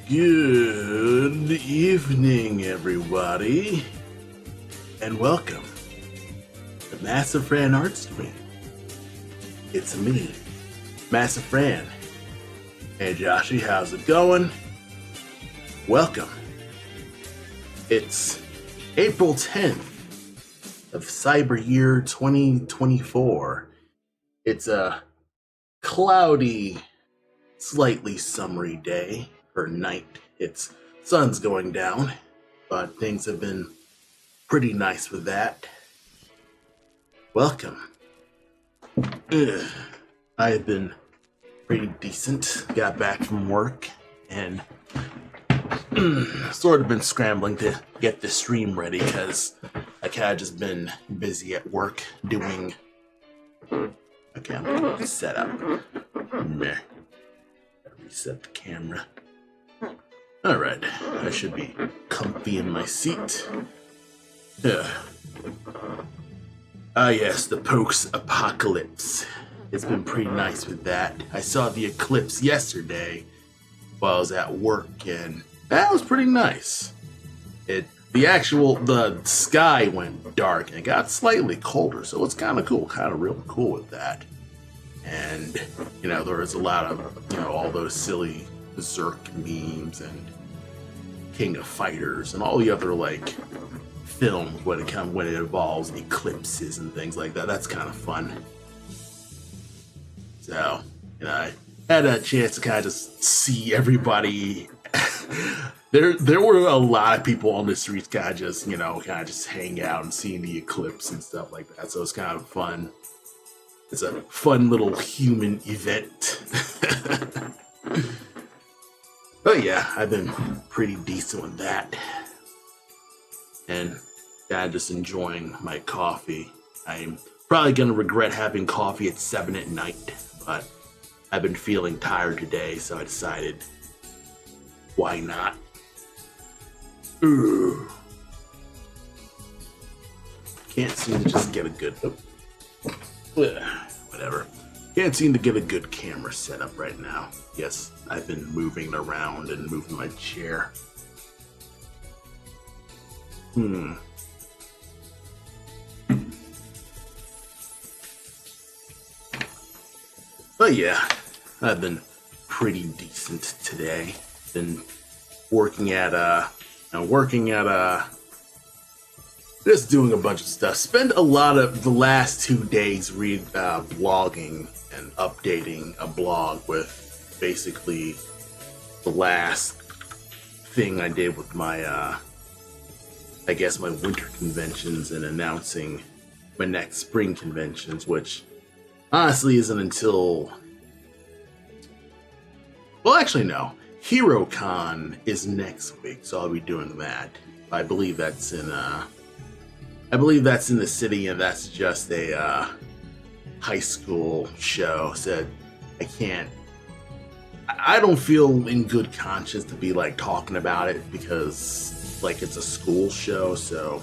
Good evening, everybody, and welcome to Massive Fran Art Stream. It's me, Massive Fran. Hey, Joshy, how's it going? Welcome. It's April 10th of Cyber Year 2024. It's a cloudy, slightly summery day. Or night. It's sun's going down, but things have been pretty nice with that. Welcome. I have been pretty decent. Got back from work and sort of been scrambling to get the stream ready because I kind of just been busy at work doing. Okay, I'm gonna set up. Meh. Reset the camera. Alright, I should be comfy in my seat. Yes, the post-apocalypse. It's been pretty nice with that. I saw the eclipse yesterday while I was at work, and that was pretty nice. The sky went dark, and it got slightly colder, so it's kind of cool, really cool with that. And, there was a lot of, all those silly Berserk memes and King of Fighters and all the other films when it involves eclipses and things like that. That's kind of fun. So, I had a chance to kind of just see everybody. There were a lot of people on the streets kind of just hang out and seeing the eclipse and stuff like that. So it's kind of fun. It's a fun little human event. But yeah, I've been pretty decent with that. And just enjoying my coffee. I'm probably going to regret having coffee at 7 at night, but I've been feeling tired today, so I decided, why not? Ooh. Can't seem to just get a good... whatever. Can't seem to get a good camera set up right now. Yes, I've been moving it around and moving my chair. But yeah, I've been pretty decent today. Been working at just doing a bunch of stuff. Spent a lot of the last 2 days blogging and updating a blog with basically the last thing I did with my my winter conventions and announcing my next spring conventions, which honestly isn't until, well, actually no, HeroCon is next week, so I'll be doing that. I believe that's in the city, and that's just a high school show. So I don't feel in good conscience to be talking about it because it's a school show, so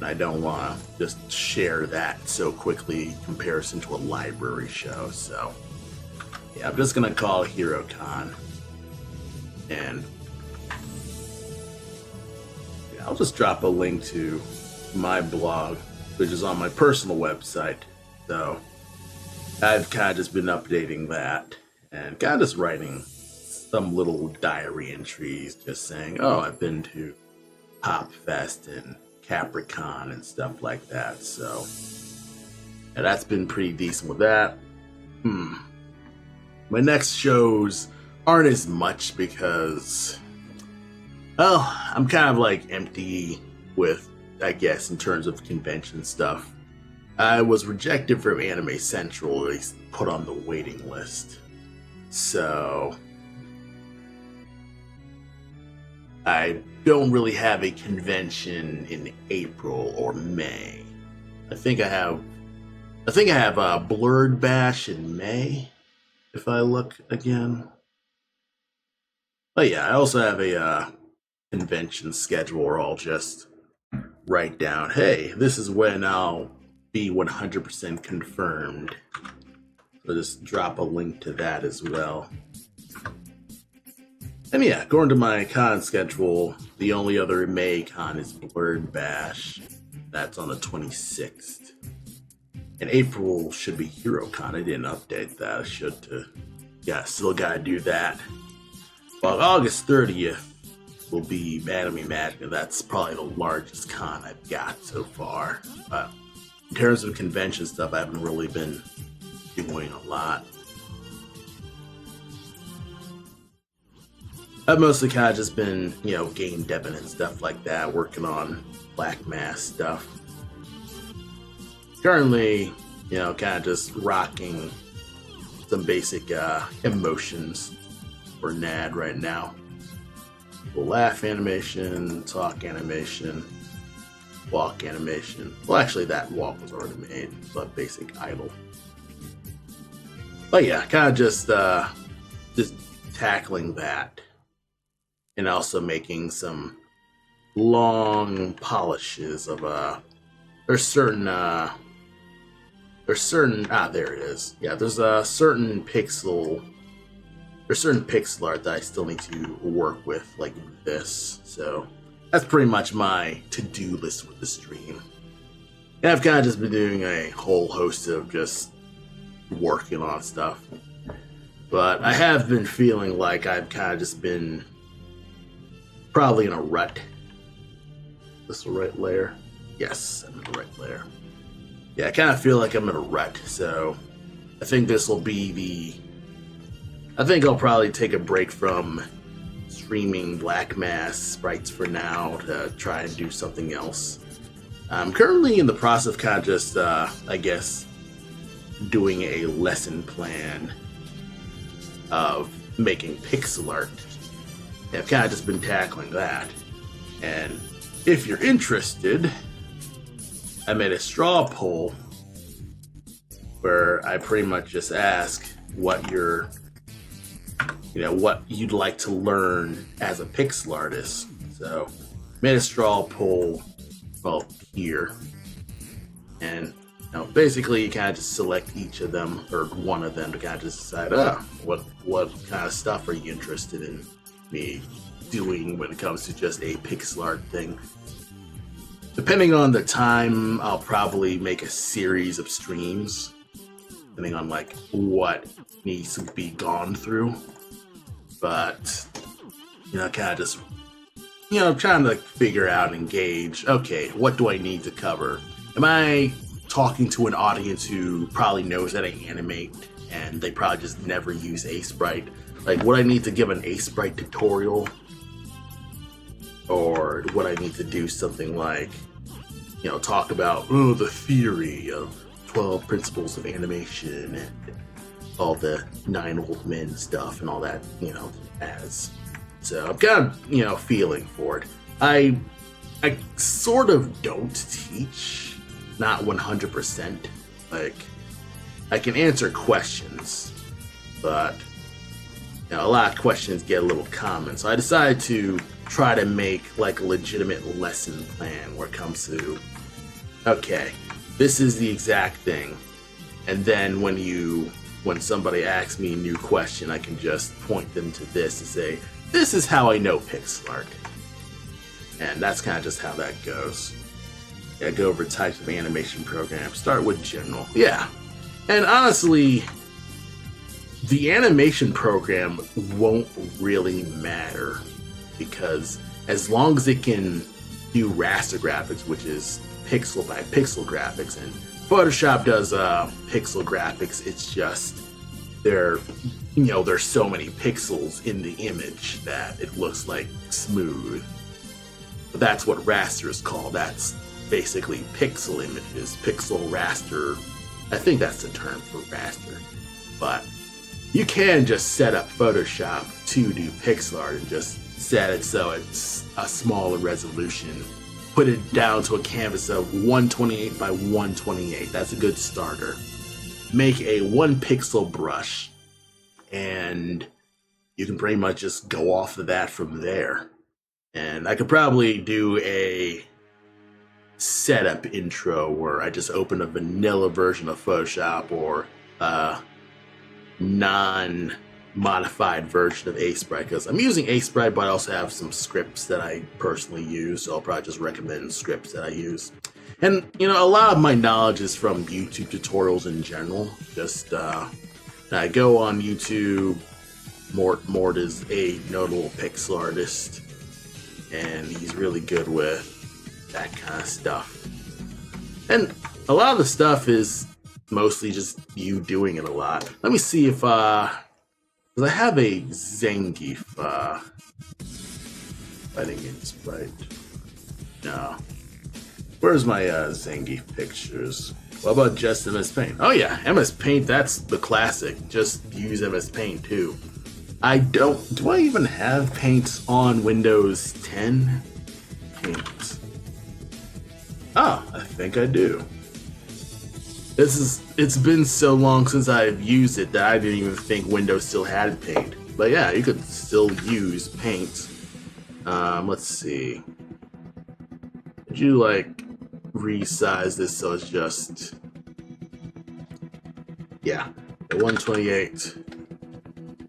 I don't want to just share that so quickly in comparison to a library show. So yeah, I'm just gonna call it HeroCon, and yeah, I'll just drop a link to my blog, which is on my personal website. So I've kind of just been updating that and kind of just writing some little diary entries, just saying, oh, I've been to Pop Fest and Capricorn and stuff like that. So yeah, that's been pretty decent with that. My next shows aren't as much because, well, I'm kind of empty with, I guess, in terms of convention stuff. I was rejected from Anime Central, at least put on the waiting list. So I don't really have a convention in April or May. I think I have a Blurred Bash in May, if I look again. But yeah, I also have a convention schedule where I'll just write down, hey, this is when I'll be 100% confirmed. So just drop a link to that as well. And yeah, according to my con schedule, the only other May con is Blurred Bash. That's on the 26th. And April should be Hero Con. I didn't update that. I should to. Yeah, still gotta do that. Well, August 30th will be Anime Magna. That's probably the largest con I've got so far. But in terms of convention stuff, I haven't really been doing a lot. I've mostly kind of just been, game deving and stuff like that, working on Black Mass stuff. Currently, kind of just rocking some basic emotions for NAD right now. Laugh animation, talk animation, walk animation. Well, actually, that walk was already made, but basic idle. But yeah, kind of just tackling that, and also making some long polishes of there's certain there it is. Yeah, there's certain pixel art that I still need to work with, like this. So that's pretty much my to-do list with the stream. And I've kind of just been doing a whole host of just working on stuff. But I have been feeling like I've kind of just been probably in a rut. This the right layer? Yes, I'm in the right layer. Yeah, I kind of feel like I'm in a rut, so I think this will be I think I'll probably take a break from streaming Black Mass sprites for now to try and do something else. I'm currently in the process of kind of just, I guess, doing a lesson plan of making pixel art. And I've kind of just been tackling that. And if you're interested, I made a straw poll where I pretty much just ask what what you'd like to learn as a pixel artist. So made a straw poll, well, here. And basically you kind of just select each of them, or one of them, to kind of just decide, what kind of stuff are you interested in me doing when it comes to just a pixel art thing. Depending on the time, I'll probably make a series of streams, depending on like what needs to be gone through. But kind of just trying to figure out and gauge, okay, what do I need to cover? Am I talking to an audience who probably knows that I animate and they probably just never use Sprite? Like, would I need to give an Sprite tutorial? Or would I need to do something like, talk about, the theory of 12 principles of animation and all the 9 old men stuff and all that, as. So I'm kind of, feeling for it. I sort of don't teach, not 100%. Like, I can answer questions, but a lot of questions get a little common. So I decided to try to make like a legitimate lesson plan where it comes to, okay, this is the exact thing. And then when somebody asks me a new question, I can just point them to this and say, this is how I know pixel art. And that's kind of just how that goes. Yeah, go over types of animation programs. Start with general. Yeah. And honestly, the animation program won't really matter, because as long as it can do raster graphics, which is pixel by pixel graphics, and Photoshop does pixel graphics, it's just there's so many pixels in the image that it looks like smooth. But that's what raster is called. That's basically pixel images, pixel raster. I think that's the term for raster. But you can just set up Photoshop to do pixel art and just set it so it's a smaller resolution. Put it down to a canvas of 128 by 128. That's a good starter. Make a 1 pixel brush, and you can pretty much just go off of that from there. And I could probably do a setup intro where I just open a vanilla version of Photoshop, or non modified version of Sprite, because I'm using Sprite, but I also have some scripts that I personally use, so I'll probably just recommend scripts that I use. And, you know, a lot of my knowledge is from YouTube tutorials in general. Just, I go on YouTube. Mort is a notable pixel artist, and he's really good with that kind of stuff. And a lot of the stuff is mostly just you doing it a lot. Let me see if, because I have a Zangief, fighting in Sprite. No. Where's my Zangief pictures? What about just MS Paint? Oh yeah, MS Paint, that's the classic. Just use MS Paint too. Do I even have Paint on Windows 10? Paint. Oh, I think I do. It's been so long since I've used it that I didn't even think Windows still had Paint. But yeah, you could still use Paint. Let's see. Would you like resize this so it's just, yeah, 128,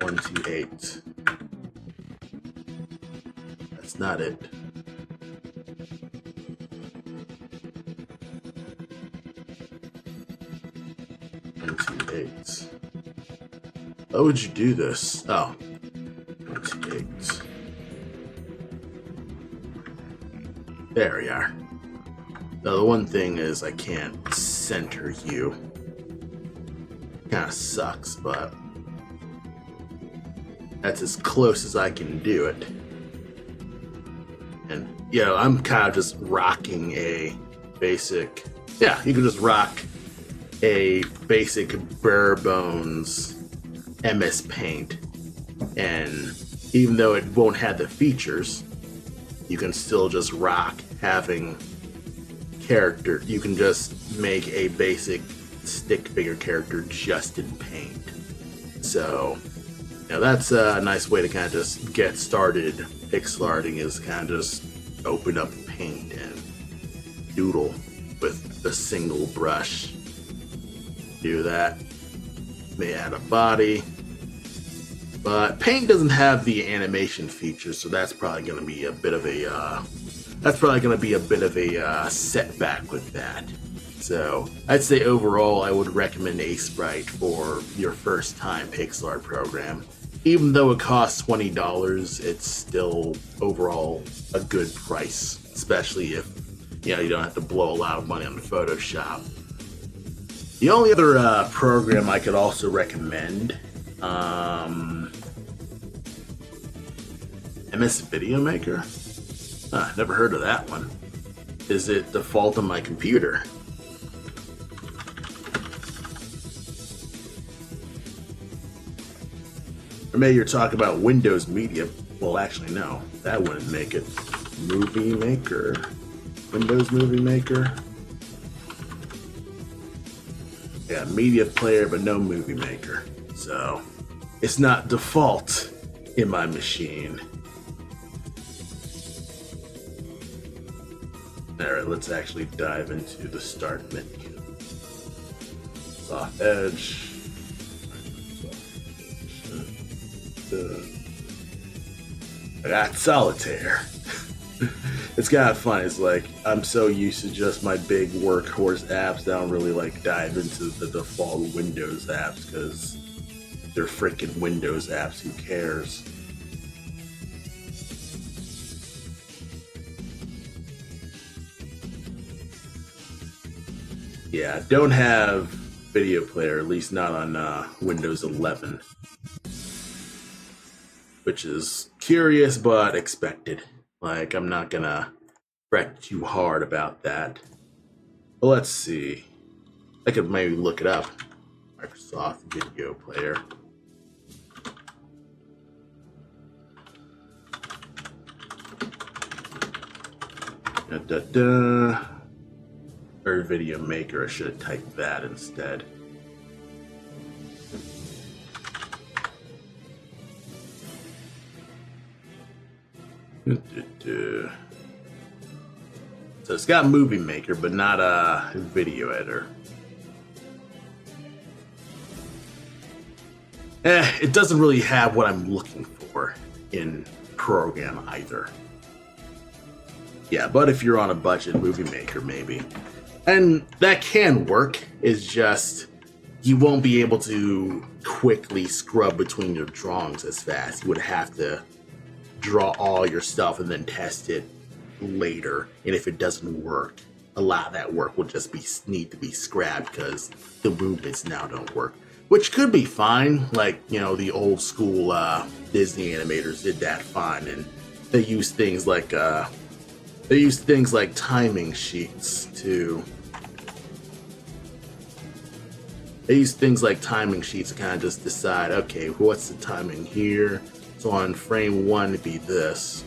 128. That's not it. How would you do this? Oh, 128. There we are. Now the one thing is I can't center you. Kinda sucks, but that's as close as I can do it. And, you know, I'm kind of just rocking a basic, yeah, you can just rock a basic bare bones MS Paint. And even though it won't have the features, you can still just rock having character. You can just make a basic stick figure character just in Paint. So, you know, that's a nice way to kind of just get started pixel arting, is kind of just open up Paint and doodle with a single brush. Do that. May add a body. But Paint doesn't have the animation features, so that's probably going to be a bit of a setback with that. So I'd say overall, I would recommend Sprite for your first time pixel art program. Even though it costs $20, it's still overall a good price, especially if, you know, you don't have to blow a lot of money on Photoshop. The only other program I could also recommend, MS Video Maker? Never heard of that one. Is it default on my computer? Or maybe you're talking about Windows Media. Well, actually, no. That wouldn't make it. Movie Maker. Windows Movie Maker. Yeah, Media Player, but no Movie Maker. So, it's not default in my machine. Alright, let's actually dive into the start menu. Soft Edge. I got Solitaire. It's kind of fun. It's like, I'm so used to just my big workhorse apps that I don't really like dive into the default Windows apps, because they're freaking Windows apps. Who cares? Yeah, don't have video player, at least not on Windows 11. Which is curious but expected. Like, I'm not gonna fret too hard about that. But let's see. I could maybe look it up. Microsoft Video Player. Or Video Maker. I should have typed that instead. So it's got Movie Maker, but not a video editor. it doesn't really have what I'm looking for in program either. Yeah, but if you're on a budget, Movie Maker maybe. And that can work, it's just you won't be able to quickly scrub between your drawings as fast. You would have to draw all your stuff and then test it later. And if it doesn't work, a lot of that work will just need to be scrapped because the movements now don't work. Which could be fine, like, you know, the old school Disney animators did that fine, and they used things like timing sheets to kind of just decide, okay, what's the timing here? So on frame 1 it'd be this,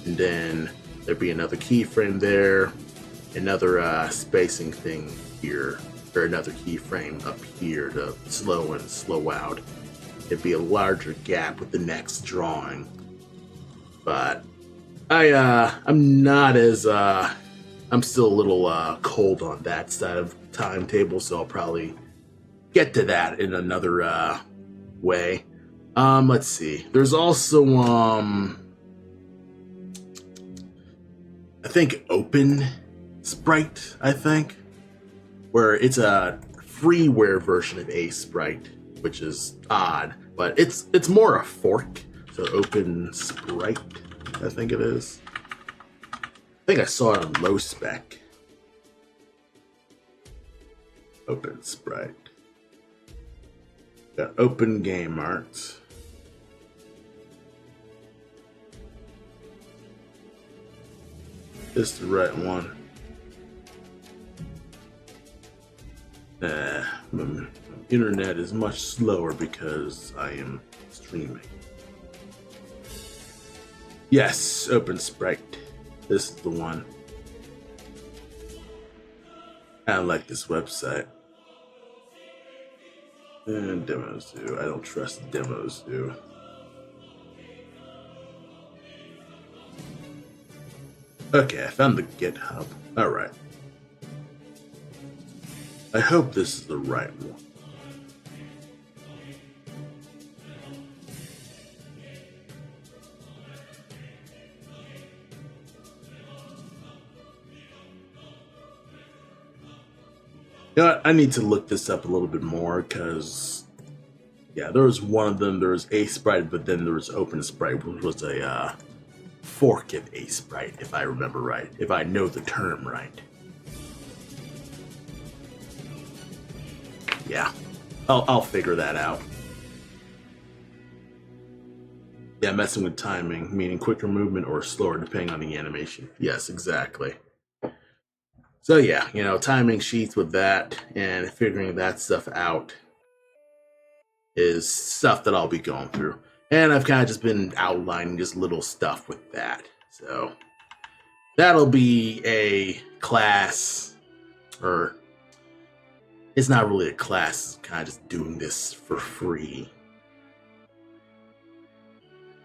and then there'd be another keyframe there, another spacing thing here, or another keyframe up here to slow in, slow out. It'd be a larger gap with the next drawing. But I'm not as I'm still a little cold on that side of timetable, so I'll probably get to that in another way. Let's see. There's also I think Open Sprite, where it's a freeware version of a sprite, which is odd, but it's more a fork. So Open Sprite, I think it is. I think I saw it on low spec. Open Sprite. Got Open Game Art. This is the right one. My internet is much slower because I am streaming. Yes, Open Sprite. This is the one. I like this website. And demos do. I don't trust demos do. Okay, I found the GitHub. Alright. I hope this is the right one. You know what? I need to look this up a little bit more because, yeah, there was one of them. There was a sprite, but then there was Open Sprite, which was a fork of a sprite, if I remember right, if I know the term right. Yeah, I'll figure that out. Yeah, messing with timing, meaning quicker movement or slower depending on the animation. Yes, exactly. So yeah, you know, timing sheets with that and figuring that stuff out is stuff that I'll be going through. And I've kind of just been outlining just little stuff with that. So that'll be a class, or it's not really a class, it's kind of just doing this for free.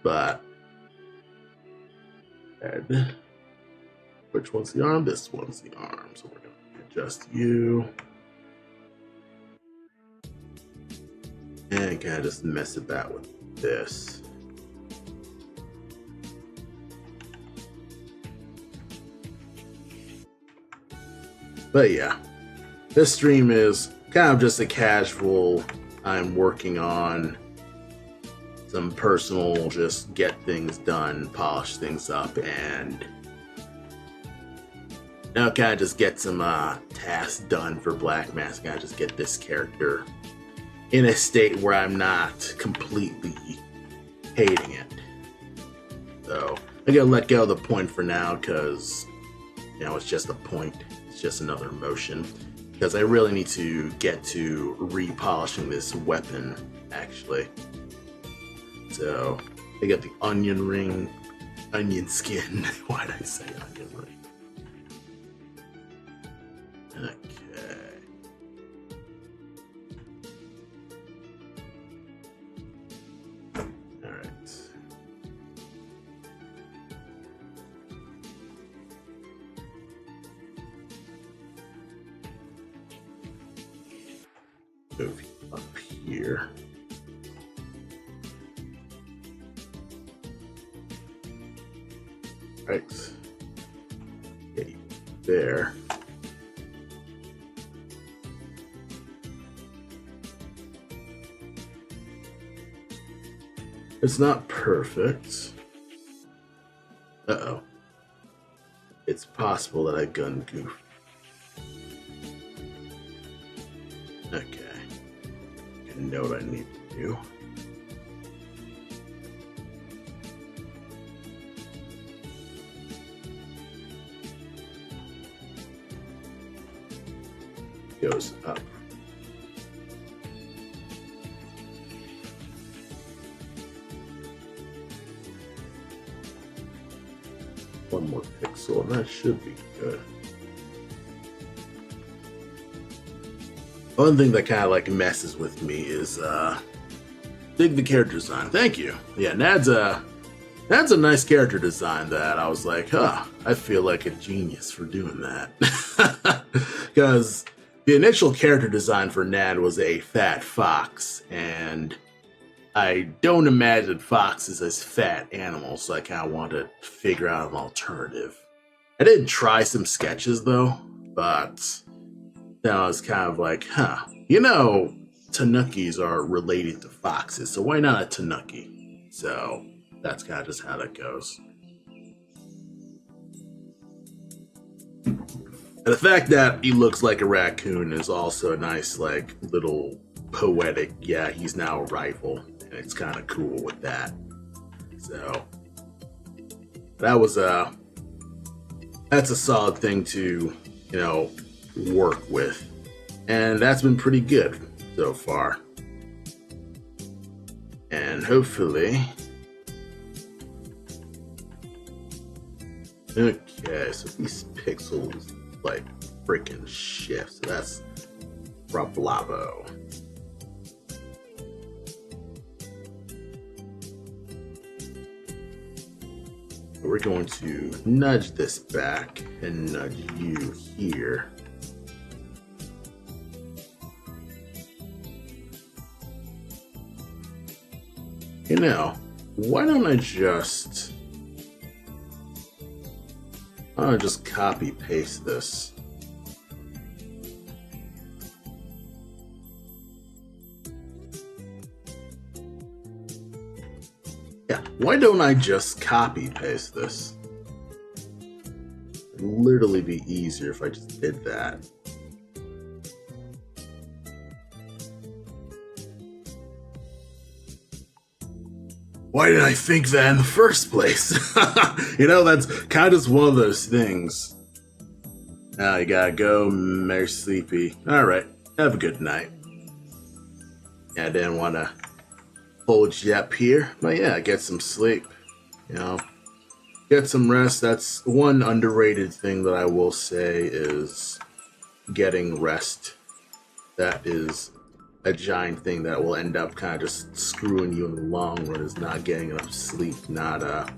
But, and which one's the arm? This one's the arm. So we're going to adjust you. And kind of just mess about with this. But yeah, this stream is kind of just a casual, I'm working on some personal, just get things done, polish things up, and now kind of just get some tasks done for Black Mask. Kind of just get this character in a state where I'm not completely hating it. So I gotta let go of the point for now because, you know, it's just a point. It's just another motion. Because I really need to get to repolishing this weapon, actually. So I got the onion ring, onion skin. Why did I say onion ring? Okay. All right. Move up here. Right. Okay, there. It's not perfect. Uh-oh. It's possible that I gun goofed. Okay. I know what I need to do. Goes up. One more pixel, and that should be good. One thing that kind of like messes with me is dig the character design. Thank you. Yeah, Nad's a nice character design that I was like, huh, I feel like a genius for doing that. Because the initial character design for Nad was a fat fox, and I don't imagine foxes as fat animals, so I kind of want to figure out an alternative. I did try some sketches though, but then I was kind of like, huh, you know, tanukis are related to foxes, so why not a tanuki? So that's kind of just how that goes. And the fact that he looks like a raccoon is also a nice, like, little poetic, yeah, he's now a rival. And it's kind of cool with that. So that was that's a solid thing to, you know, work with. And that's been pretty good so far. And hopefully... Okay, so these pixels like freaking shift. So that's bravo. We're going to nudge this back and nudge you here. You know, why don't I just copy paste this? Yeah, why don't I just copy paste this? It'd literally be easier if I just did that. Why did I think that in the first place? You know, that's kind of just one of those things. Now you gotta go, Mary Sleepy. Alright, have a good night. Yeah, I didn't want to hold you up here, but yeah, get some sleep. You know, get some rest. That's one underrated thing that I will say is getting rest. That is a giant thing that will end up kind of just screwing you in the long run, is not getting enough sleep, not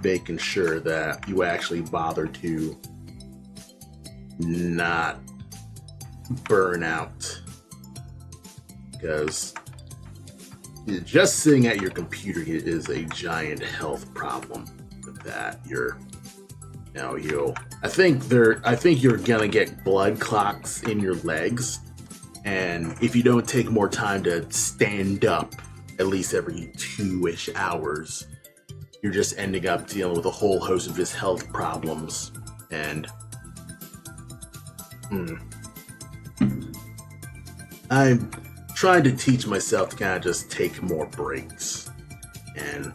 making sure that you actually bother to not burn out. Because just sitting at your computer is a giant health problem with that. I think you're gonna get blood clots in your legs. And if you don't take more time to stand up at least every 2-ish hours, you're just ending up dealing with a whole host of just health problems. And I'm trying to teach myself to kind of just take more breaks. And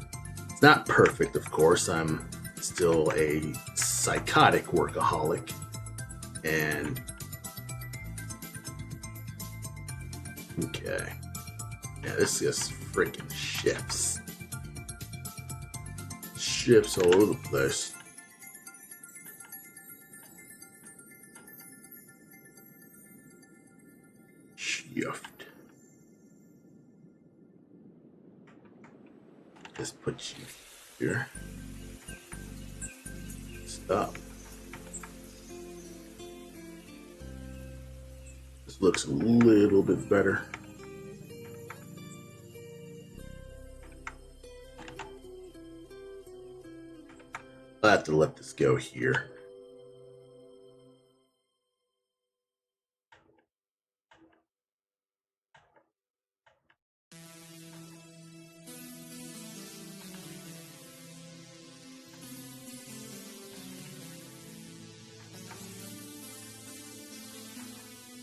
it's not perfect, of course. I'm still a psychotic workaholic. And okay. Yeah, this just freaking shifts. Shifts all over the place. Shift. Just put you here. Stop. This looks a little bit better. I'll have to let this go here.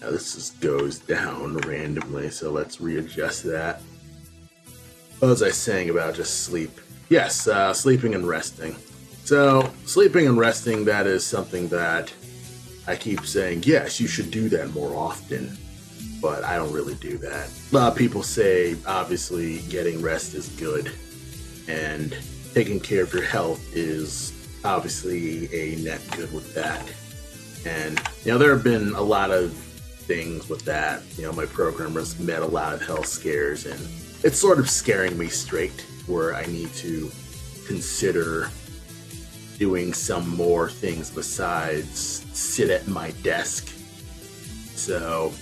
Now this just goes down randomly, so let's readjust that. What was I saying about just sleep? Yes, sleeping and resting. So, sleeping and resting, that is something that I keep saying, yes, you should do that more often, but I don't really do that. A lot of people say, obviously, getting rest is good, and taking care of your health is obviously a net good with that. And, there have been a lot of things with that. My programmer's met a lot of health scares, and it's sort of scaring me straight, where I need to consider doing some more things besides sit at my desk. So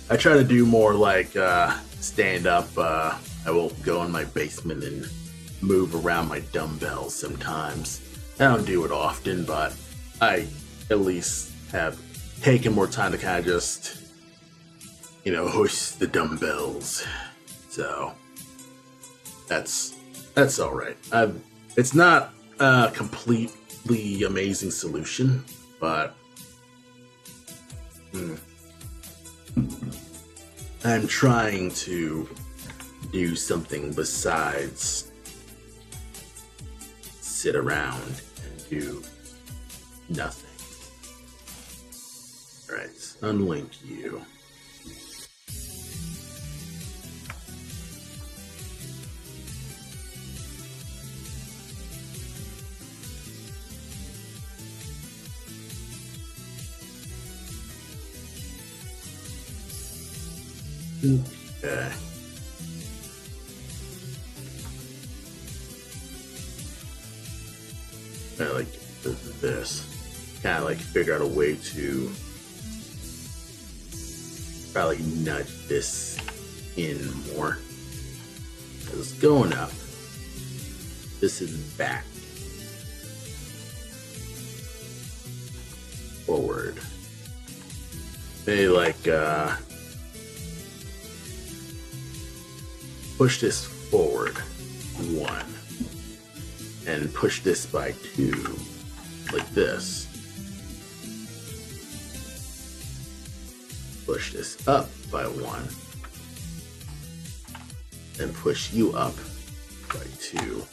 I try to do more like stand up. I will go in my basement and move around my dumbbells sometimes. I don't do it often, but I at least have taken more time to kind of just, hoist the dumbbells. So that's all right. It's not a completely amazing solution, but I'm trying to do something besides sit around and do nothing. All right, unlink you. Okay. I like this. Kind of like figure out a way to probably nudge this in more. It's going up. This is back. Forward. Maybe like push this forward 1 and push this by 2 like this. Push this up by 1 and push you up by 2.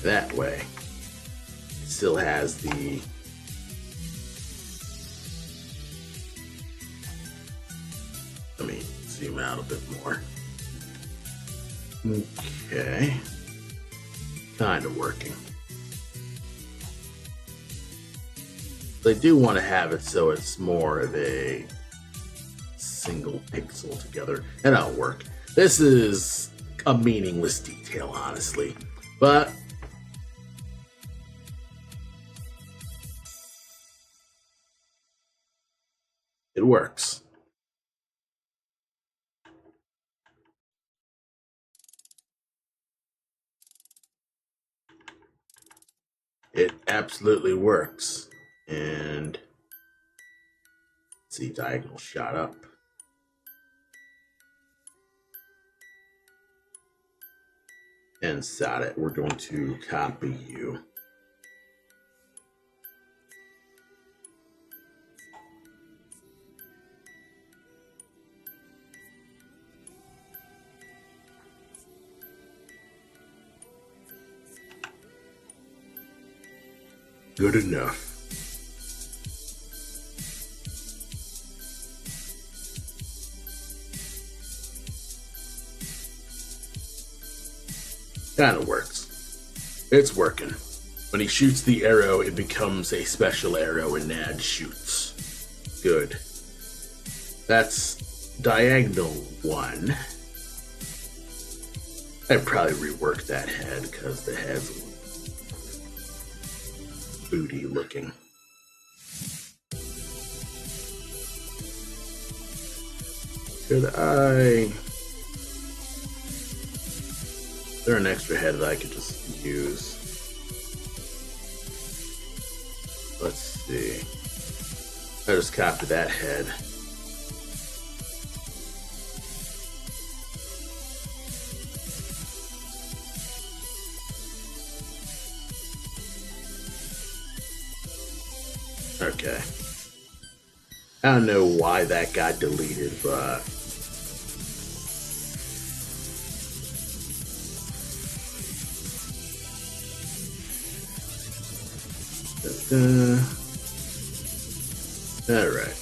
That way it still has the let me zoom out a bit more. Okay, kind of working. I do want to have it so it's more of a single pixel together, and that'll work. This is a meaningless detail, honestly, but it works. It absolutely works. And let's see, diagonal shot up. And set it. We're going to copy you. Good enough. Kind of works. It's working. When he shoots the arrow, it becomes a special arrow and Nad shoots. Good. That's diagonal 1. I'd probably rework that head because the head's booty looking. Could I... Is there an extra head that I could just use? Let's see. I just copied that head. Okay. I don't know why that got deleted, but alright.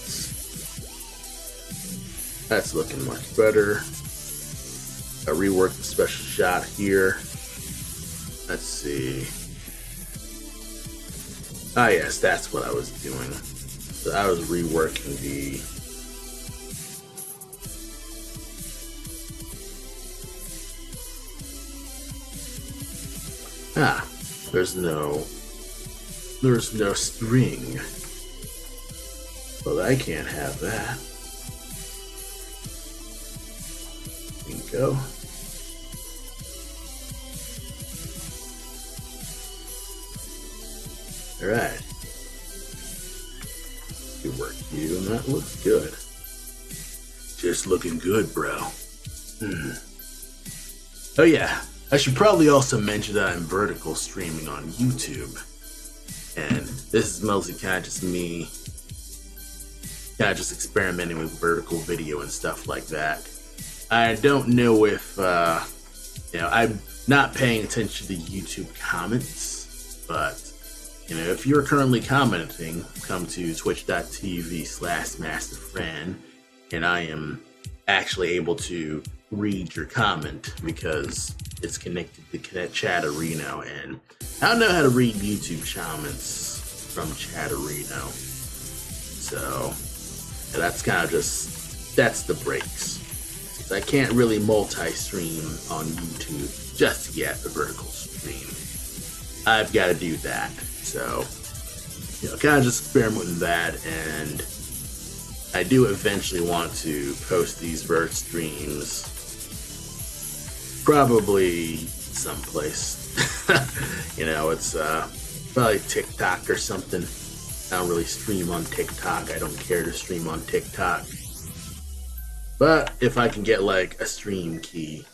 That's looking much better. I reworked the special shot here. Let's see. Ah, yes, that's what I was doing. So I was reworking the there's no string. Well, I can't have that. Bingo. Alright. You work you, and that looks good. Just looking good, bro. Oh yeah, I should probably also mention that I'm vertical streaming on YouTube. And this is mostly kind of just me just experimenting with vertical video and stuff like that. I don't know if, I'm not paying attention to YouTube comments, but, if you're currently commenting, come to twitch.tv/masterfran, and I am actually able to read your comment because it's connected to Chatterino, and I don't know how to read YouTube comments from Chatterino. So, that's kind of that's the breaks. Since I can't really multi-stream on YouTube just yet, a vertical stream. I've got to do that. So, kind of just experiment with that, and I do eventually want to post these vert streams probably someplace. It's probably TikTok or something. I don't really stream on TikTok. I don't care to stream on TikTok. But if I can get like a stream key,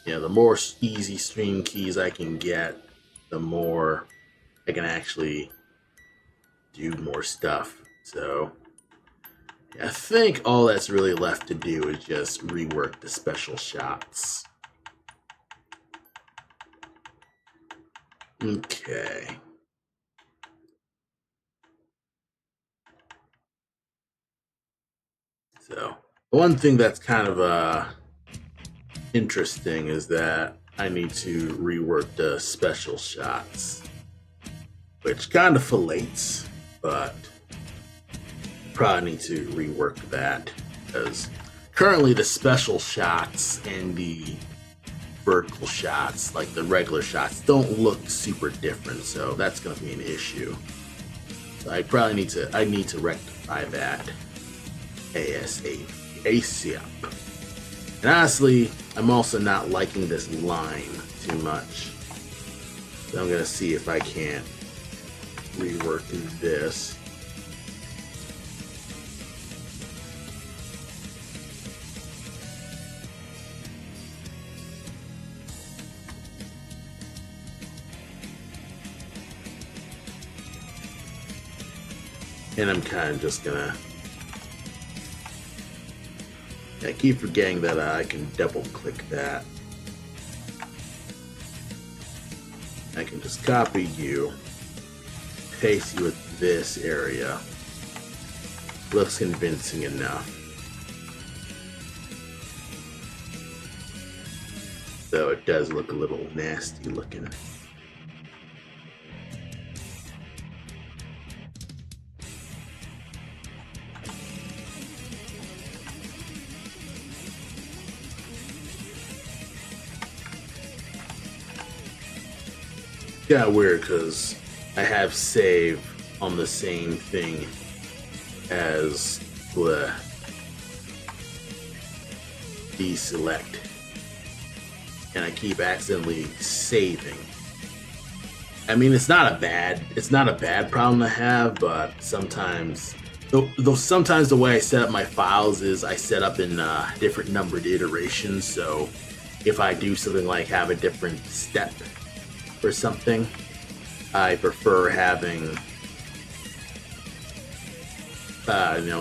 the more easy stream keys I can get, the more I can actually do more stuff. So I think all that's really left to do is just rework the special shots. Okay. So one thing that's kind of interesting is that I need to rework the special shots, which kind of fillets, but probably need to rework that because currently the special shots and the vertical shots, like the regular shots, don't look super different, so that's going to be an issue. So I probably need to rectify that ASAP. And honestly, I'm also not liking this line too much, so I'm going to see if I can't rework this. And I'm kind of just gonna... I keep forgetting that I can double click that. I can just copy you, paste you with this area. Looks convincing enough. Though it does look a little nasty looking. Got weird because I have save on the same thing as the deselect, and I keep accidentally saving I mean, it's not a bad problem to have, but sometimes, though sometimes the way I set up my files is I set up in different numbered iterations. So if I do something like have a different step or something, I prefer having,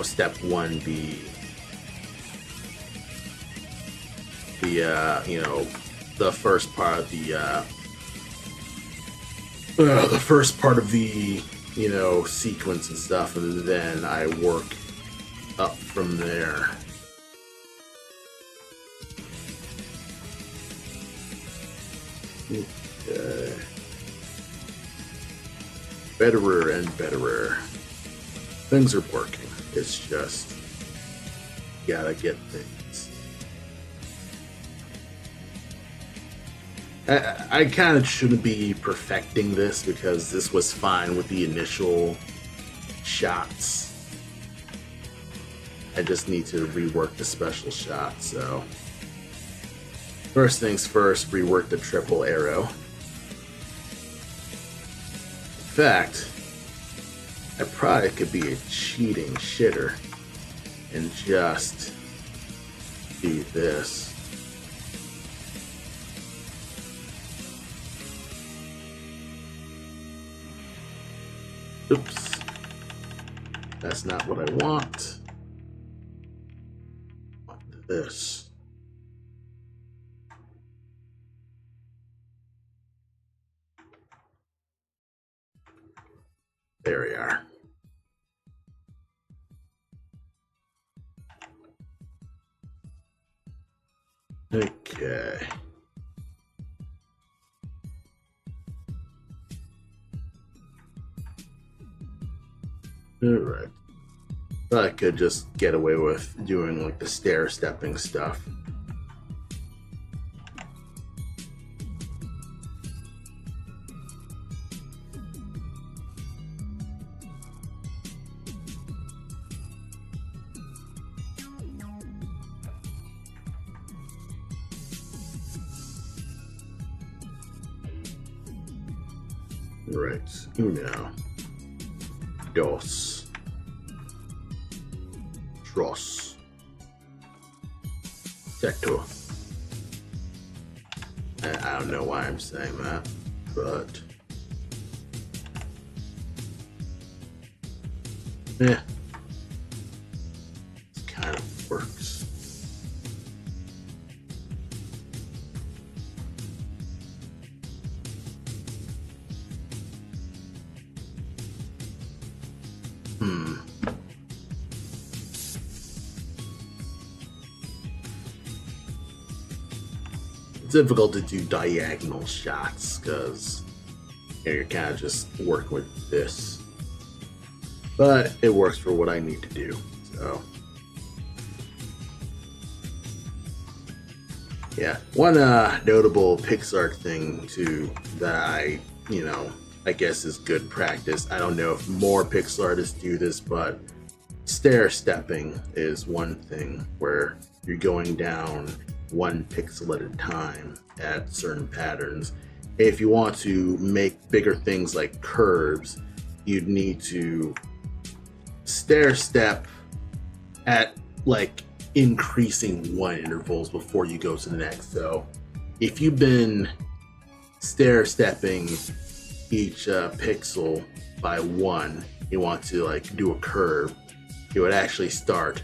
step one be the first part of the sequence and stuff, and then I work up from there. Okay. Betterer and betterer. Things are working. It's just gotta get things. I kind of shouldn't be perfecting this because this was fine with the initial shots. I just need to rework the special shot. So first things first, rework the triple arrow. In fact, I probably could be a cheating shitter and just do this. Oops. That's not what I want. I want this. There we are. Okay. Alright. I could just get away with doing like the stair stepping stuff. Right. Uno. Dos. Tros. Tecto. I don't know why I'm saying that, but it kind of works. It's difficult to do diagonal shots because you're kind of just working with this, but it works for what I need to do. So yeah, one notable Pixar thing too that I guess is good practice. I don't know if more Pixar artists do this, but stair stepping is one thing where you're going down one pixel at a time at certain patterns. If you want to make bigger things like curves, you'd need to stair step at like increasing one intervals before you go to the next. So if you've been stair stepping each pixel by one, you want to like do a curve, you would actually start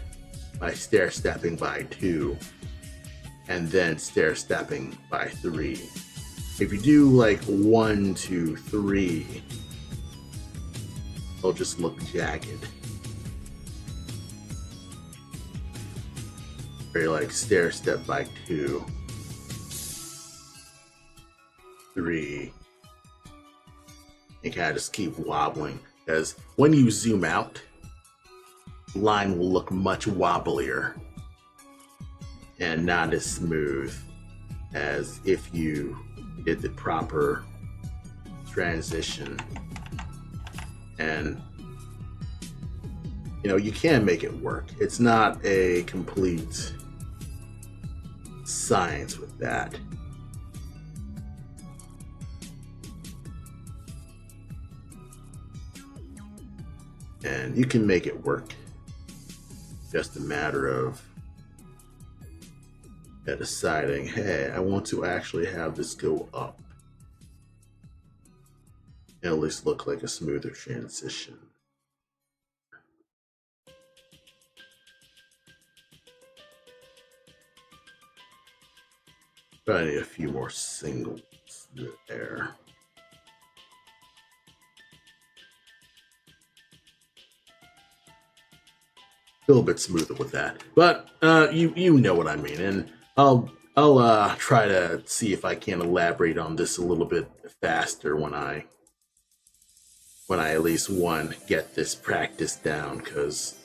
by stair stepping by 2 and then stair stepping by 3. If you do like 1, 2, 3, it'll just look jagged. Or you're like stair step by 2, 3. You kind of just keep wobbling, because when you zoom out, the line will look much wobblier and not as smooth as if you did the proper transition. And you can make it work. It's not a complete science with that. And you can make it work. Just a matter of deciding, hey, I want to actually have this go up. And at least look like a smoother transition. Probably need a few more singles there. A little bit smoother with that, but you know what I mean, and I'll try to see if I can elaborate on this a little bit faster when I at least get this practice down, because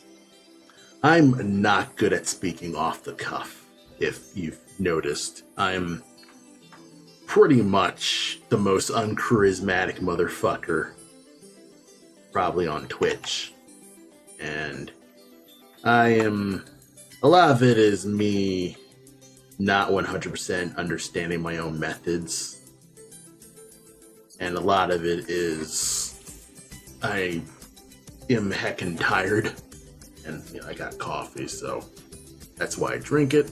I'm not good at speaking off the cuff. If you've noticed, I'm pretty much the most uncharismatic motherfucker probably on Twitch. And a lot of it is me not 100% understanding my own methods. And a lot of it is I am heckin' tired. And I got coffee, so that's why I drink it.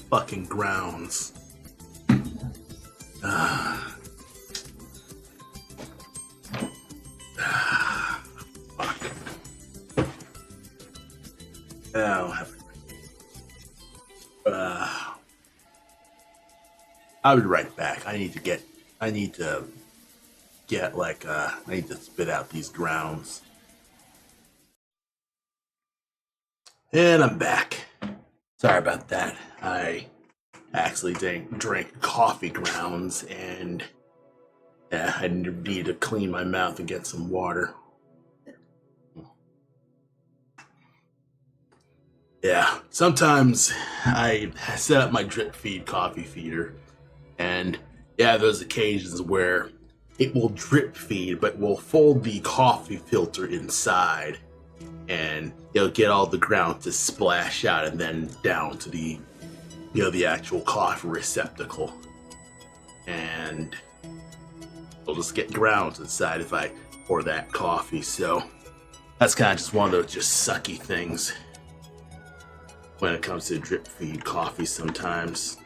Fucking grounds. Fuck. I'll have it. I'll be right back. I need to spit out these grounds. And I'm back. Sorry about that. I actually drank coffee grounds, and I need to clean my mouth and get some water. Yeah, sometimes I set up my drip feed coffee feeder, and there's occasions where it will drip feed, but will fold the coffee filter inside, and it'll get all the ground to splash out and then down to the actual coffee receptacle, and it'll just get grounds inside if I pour that coffee. So that's kind of just one of those just sucky things when it comes to drip feed coffee sometimes.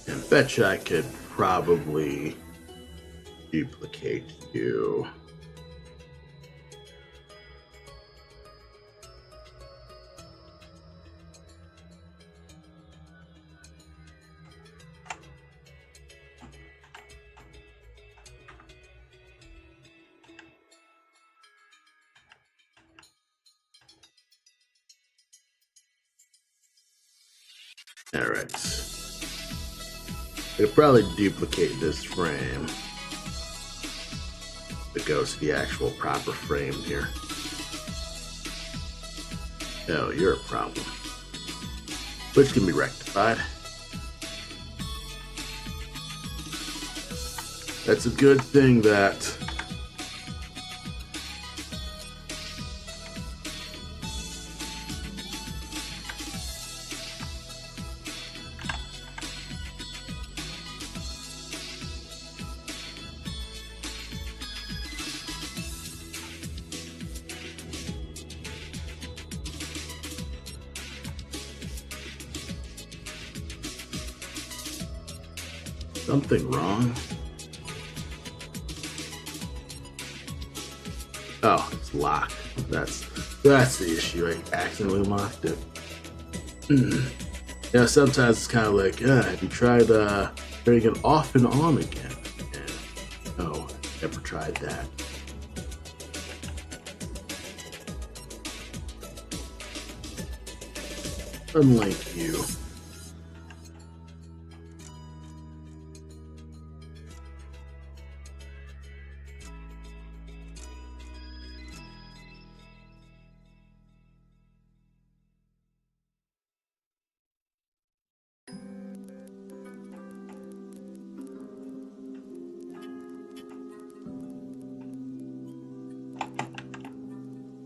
I bet you I could probably duplicate you. Alright. I could probably duplicate this frame that goes to the actual proper frame here. Oh, you're a problem. Which can be rectified. That's a good thing that something wrong. Oh, it's locked. That's the issue. I accidentally locked it. Sometimes it's kind of like, have you tried turning it off and on again? And no, never tried that. Unlike you.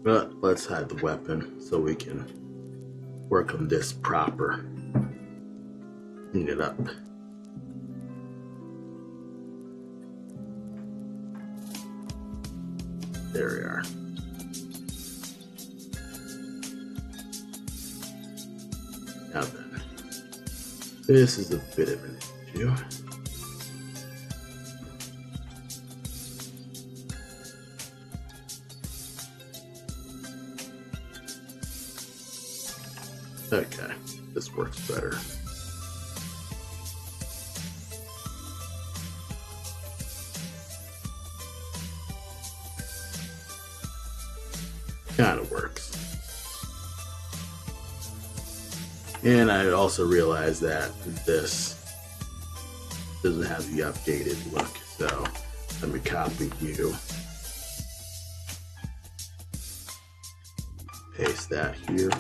But let's hide the weapon so we can work on this proper. Clean it up. There we are. Now then, this is a bit of an issue. Okay, this works better. Kind of works. And I also realized that this doesn't have the updated look, so let me copy you. Paste that here.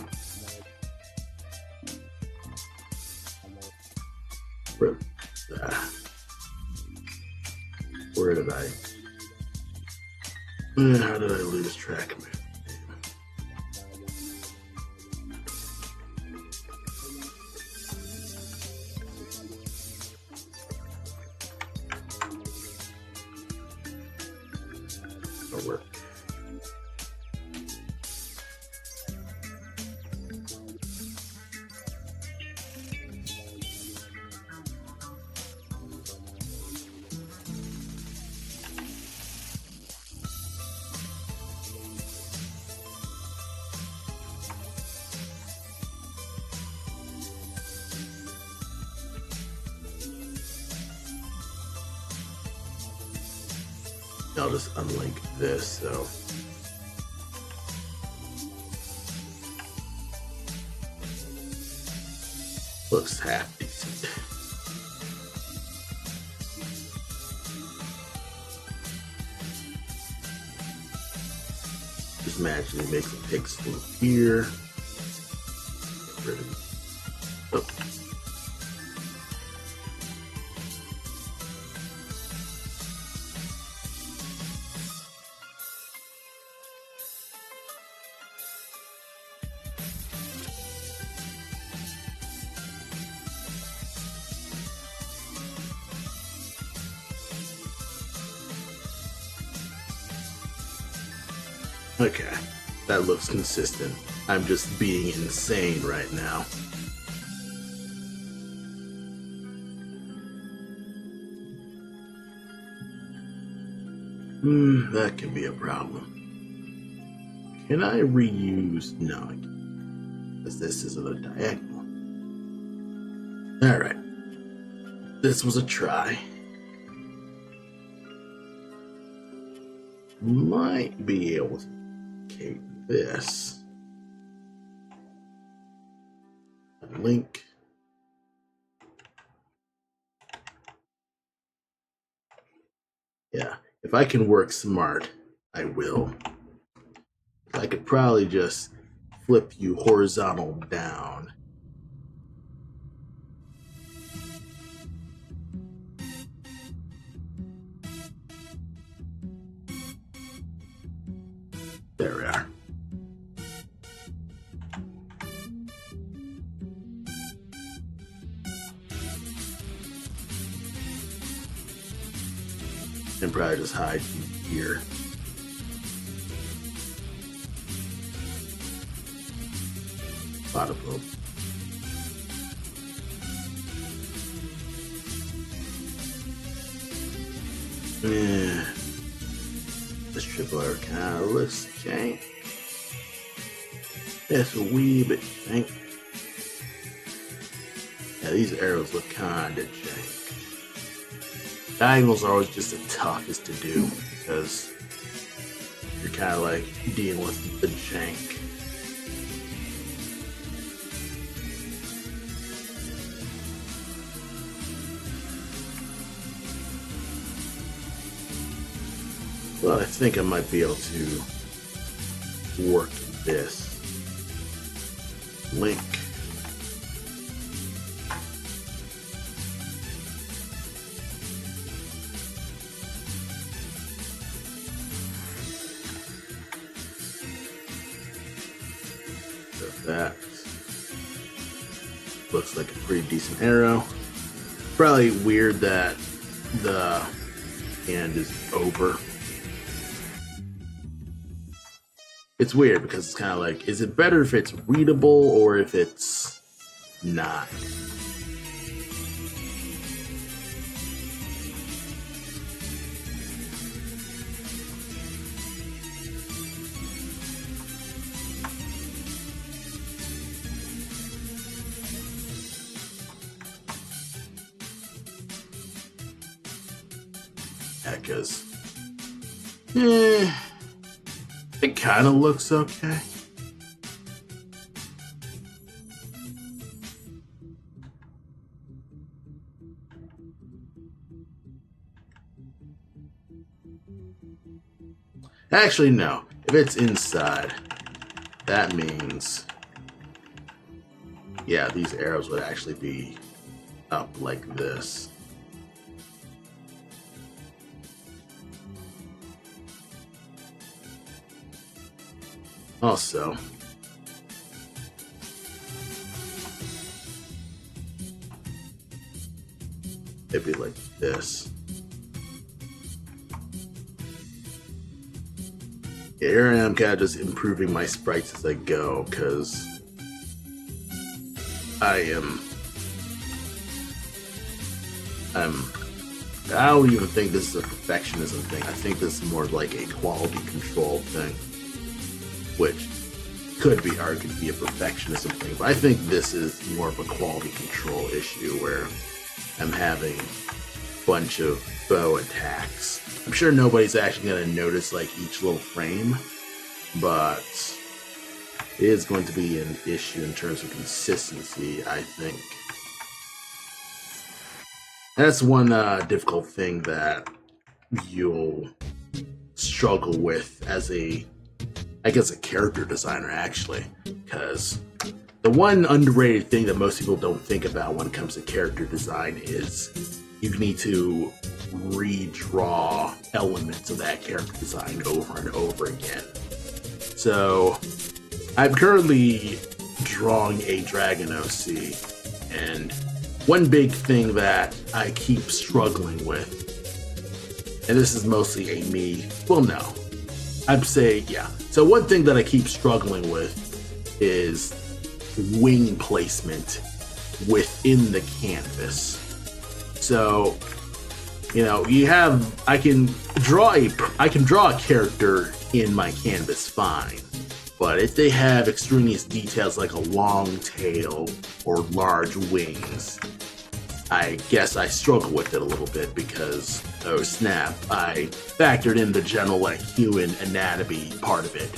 Where did I? How did I lose track of it? Work. I'll just unlink this, so looks half decent. Just imagine you make some pixels here. Get rid of it. Oh. Okay, that looks consistent. I'm just being insane right now. That can be a problem. Can I reuse? No, because this isn't a diagonal. Alright, this was a try. Might be able to this link. Yeah, if I can work smart, I will. I could probably just flip you horizontal down. There we are. And probably just hide here. Bada boom. Yeah. This triple arrow kind of looks jank. That's a wee bit jank. Yeah, these arrows look kind of jank. Diagonals are always just the toughest to do because you're kind of like dealing with the jank. Well, I think I might be able to work this link. That looks like a pretty decent arrow. Probably weird that the hand is over. It's weird because it's kind of like, is it better if it's readable or if it's not? Because it kind of looks okay. Actually, no. If it's inside, that means, yeah, these arrows would actually be up like this. Also, it'd be like this. Yeah, here I am kind of just improving my sprites as I go, because I don't even think this is a perfectionism thing. I think this is more like a quality control thing, which could be argued to be a perfectionism thing, but I think this is more of a quality control issue where I'm having a bunch of bow attacks. I'm sure nobody's actually going to notice like each little frame, but it is going to be an issue in terms of consistency, I think. That's one difficult thing that you'll struggle with as a character designer, actually, because the one underrated thing that most people don't think about when it comes to character design is you need to redraw elements of that character design over and over again. So I'm currently drawing a Dragon OC, and one big thing that I keep struggling with, and this is mostly a me, well, no, I'd say, yeah. So one thing that I keep struggling with is wing placement within the canvas. So, you know, I can draw a character in my canvas fine, but if they have extraneous details like a long tail or large wings, I guess I struggle with it a little bit because, oh snap, I factored in the general like human anatomy part of it,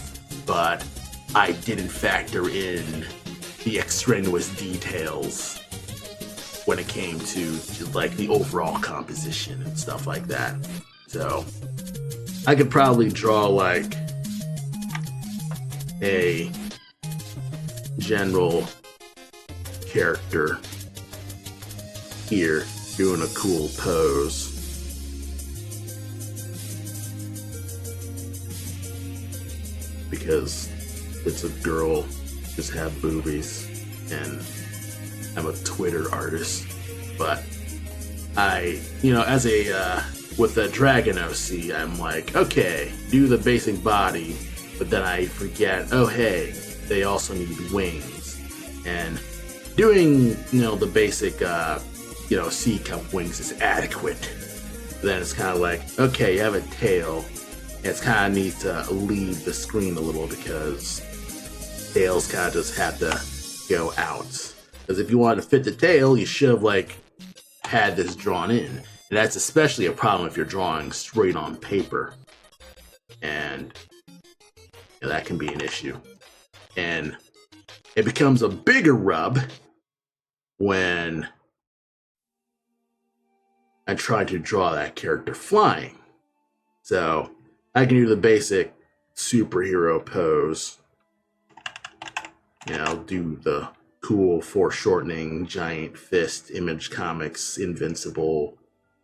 but I didn't factor in the extraneous details when it came to like the overall composition and stuff like that. So I could probably draw like a general character here doing a cool pose. Because it's a girl, just have boobies, and I'm a Twitter artist. But as with the Dragon OC, I'm like, okay, do the basic body, but then I forget, oh hey, they also need wings. And doing, the basic, C cup wings is adequate. Then it's kind of like, okay, you have a tail. It kind of needs to leave the screen a little because tails kind of just have to go out. Because if you wanted to fit the tail, you should have had this drawn in. And that's especially a problem if you're drawing straight on paper. And that can be an issue. And it becomes a bigger rub when I try to draw that character flying. So I can do the basic superhero pose. Do the cool foreshortening, giant fist, Image Comics, invincible,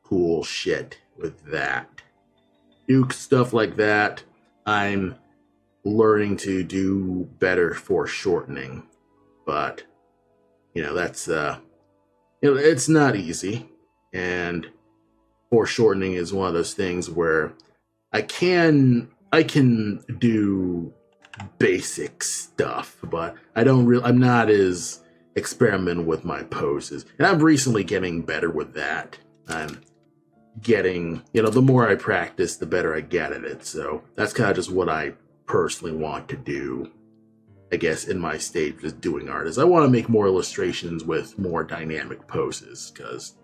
cool shit with that. Do stuff like that. I'm learning to do better foreshortening. but that's it's not easy, and foreshortening is one of those things where I can do basic stuff, but I'm not as experimental with my poses, and I'm recently getting better with that. I'm getting, the more I practice, the better I get at it. So that's kind of just what I personally want to do, I guess, in my stage of doing art, is I want to make more illustrations with more dynamic poses, because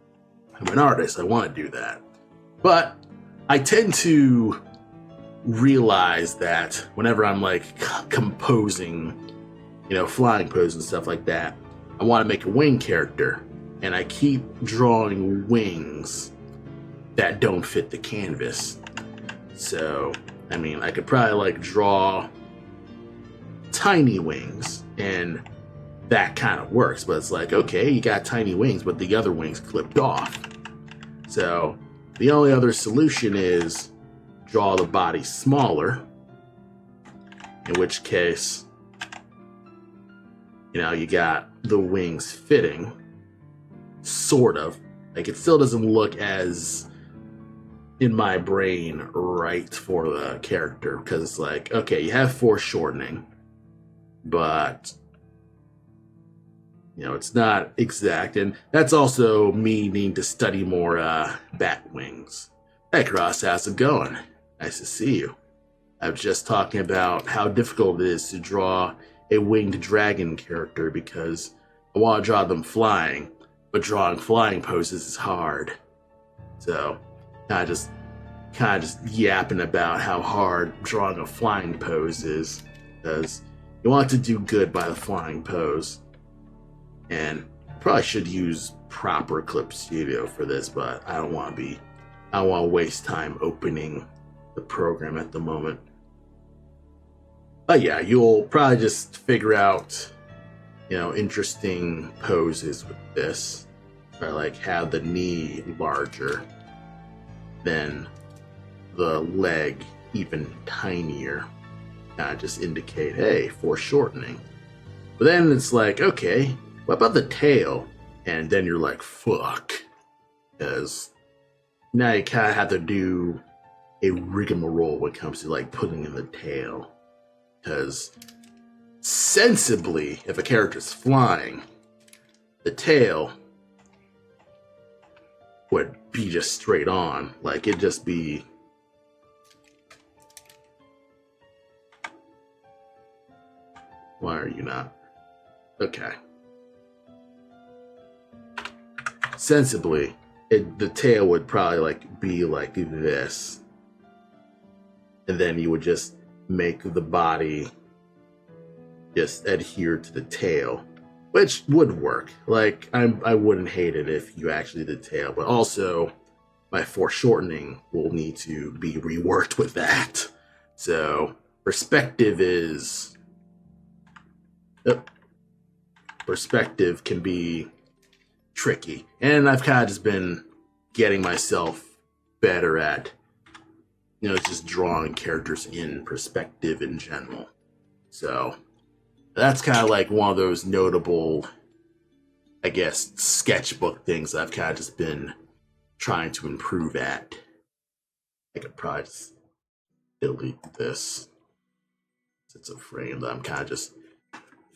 I'm an artist. I want to do that. But I tend to realize that whenever I'm like composing, flying poses and stuff like that, I want to make a wing character, and I keep drawing wings that don't fit the canvas. So, I could probably like draw tiny wings, and that kind of works, but it's like, okay, you got tiny wings, but the other wings clipped off. So the only other solution is draw the body smaller, in which case, you got the wings fitting, sort of. Like, it still doesn't look as, in my brain, right for the character, because it's like, okay, you have foreshortening, but it's not exact, and that's also me needing to study more bat wings. Hey Cross, how's it going? Nice to see you. I was just talking about how difficult it is to draw a winged dragon character, because I want to draw them flying, but drawing flying poses is hard. So kind of just yapping about how hard drawing a flying pose is, because you want to do good by the flying pose. And probably should use proper Clip Studio for this, but I don't want to waste time opening the program at the moment. But yeah, you'll probably just figure out, interesting poses with this. Or like have the knee larger, then the leg even tinier. Kind of just indicate, hey, foreshortening. But then it's like, okay, what about the tail? And then you're like, fuck. Because now you kind of have to do a rigmarole when it comes to like putting in the tail. Because sensibly, if a character's flying, the tail would be just straight on. Like, it'd just be... Why are you not? Okay. Sensibly, the tail would probably like be like this. And then you would just make the body just adhere to the tail, which would work. Like, I wouldn't hate it if you actually did tail, but also my foreshortening will need to be reworked with that. So perspective can be tricky, and I've kind of just been getting myself better at just drawing characters in perspective in general. So that's kind of like one of those notable, I guess, sketchbook things I've kind of just been trying to improve at. I could probably just delete this. It's a frame that I'm kind of just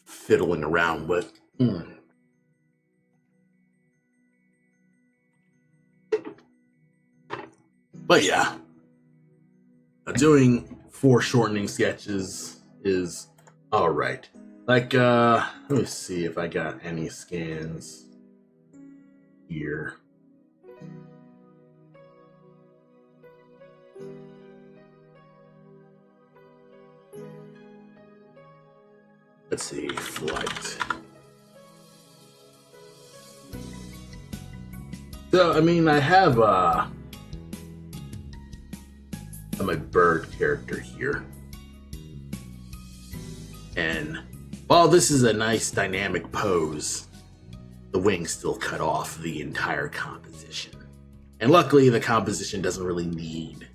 fiddling around with. But yeah, doing foreshortening sketches is alright. Like, let me see if I got any scans here. Let's see, flight. So, I have my bird character here. And while this is a nice dynamic pose, the wings still cut off the entire composition. And luckily, the composition doesn't really need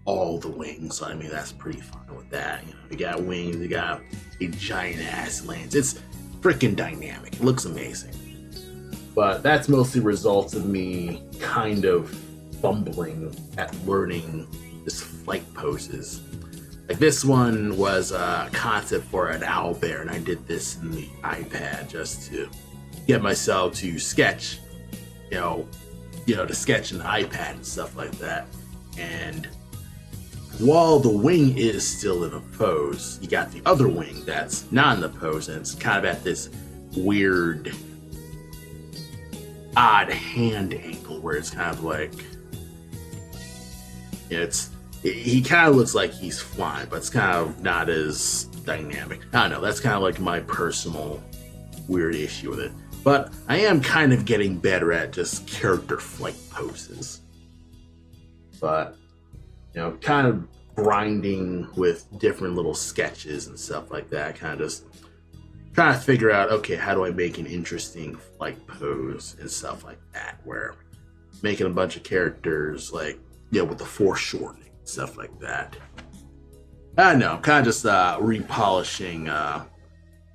all the wings. So, that's pretty fine with that. You got wings, you got a giant ass lance. freaking dynamic. It looks amazing. But that's mostly results of me kind of fumbling at learning this flight poses. Like this one was a concept for an owlbear, and I did this in the iPad just to get myself to sketch, to sketch an iPad and stuff like that. And while the wing is still in a pose, you got the other wing that's not in the pose, and it's kind of at this weird, odd hand angle where it's kind of like, he kind of looks like he's flying, but it's kind of not as dynamic. I don't know, that's kind of like my personal weird issue with it. But I am kind of getting better at just character flight poses. But, kind of grinding with different little sketches and stuff like that. Kind of just trying to figure out, okay, how do I make an interesting flight pose and stuff like that, where making a bunch of characters like, with the foreshortening, stuff like that. I don't know, I'm kind of just repolishing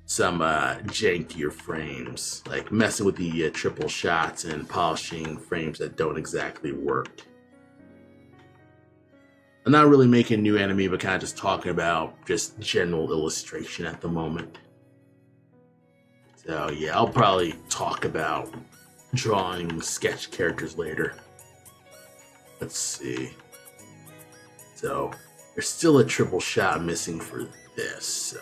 some jankier frames, like messing with the triple shots and polishing frames that don't exactly work. I'm not really making new anime, but kind of just talking about just general illustration at the moment. So yeah, I'll probably talk about drawing sketch characters later. Let's see. So there's still a triple shot missing for this, so.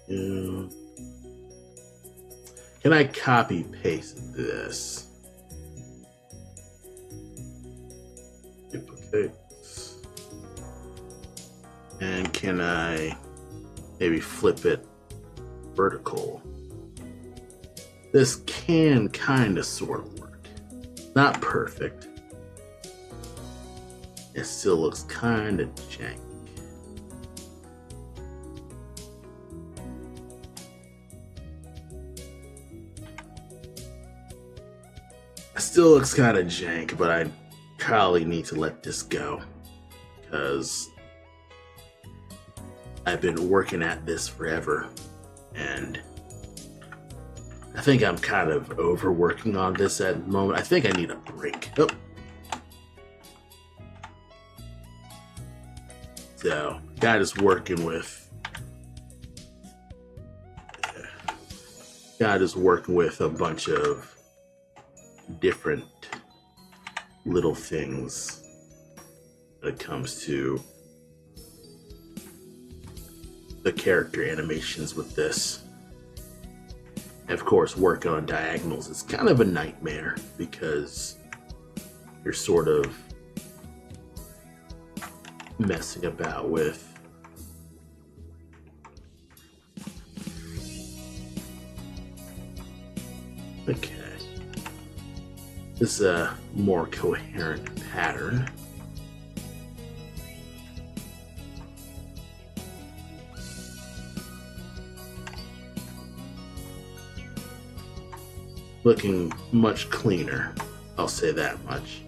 Can I copy paste this? Duplicate. And can I maybe flip it vertical? This can kind of sort of work. Not perfect. It still looks kind of janky. It still looks kind of jank, but I probably need to let this go because I've been working at this forever, and I think I'm kind of overworking on this at the moment. I think I need a break. Oh. So, God is working with a bunch of different little things when it comes to the character animations with this. And of course, working on diagonals is kind of a nightmare because you're sort of messing about with okay. This is a more coherent pattern. Looking much cleaner, I'll say that much.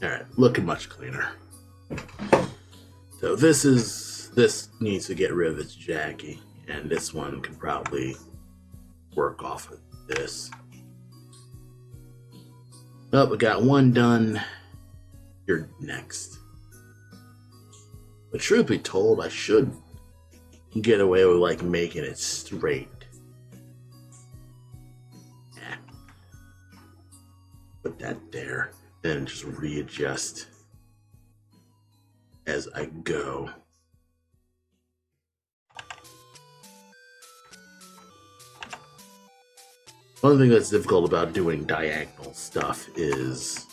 Alright, looking much cleaner. So this needs to get rid of its janky, and this one can probably work off of this. Well, we got one done. You're next. But truth be told, I should get away with like making it straight. Yeah. Put that there. Then just readjust as I go. One thing that's difficult about doing diagonal stuff is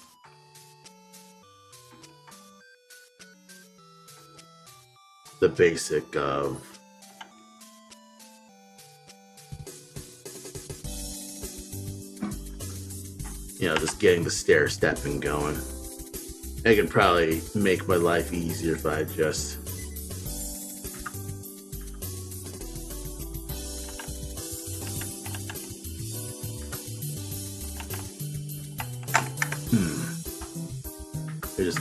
the basic of just getting the stair stepping going. I can probably make my life easier if I just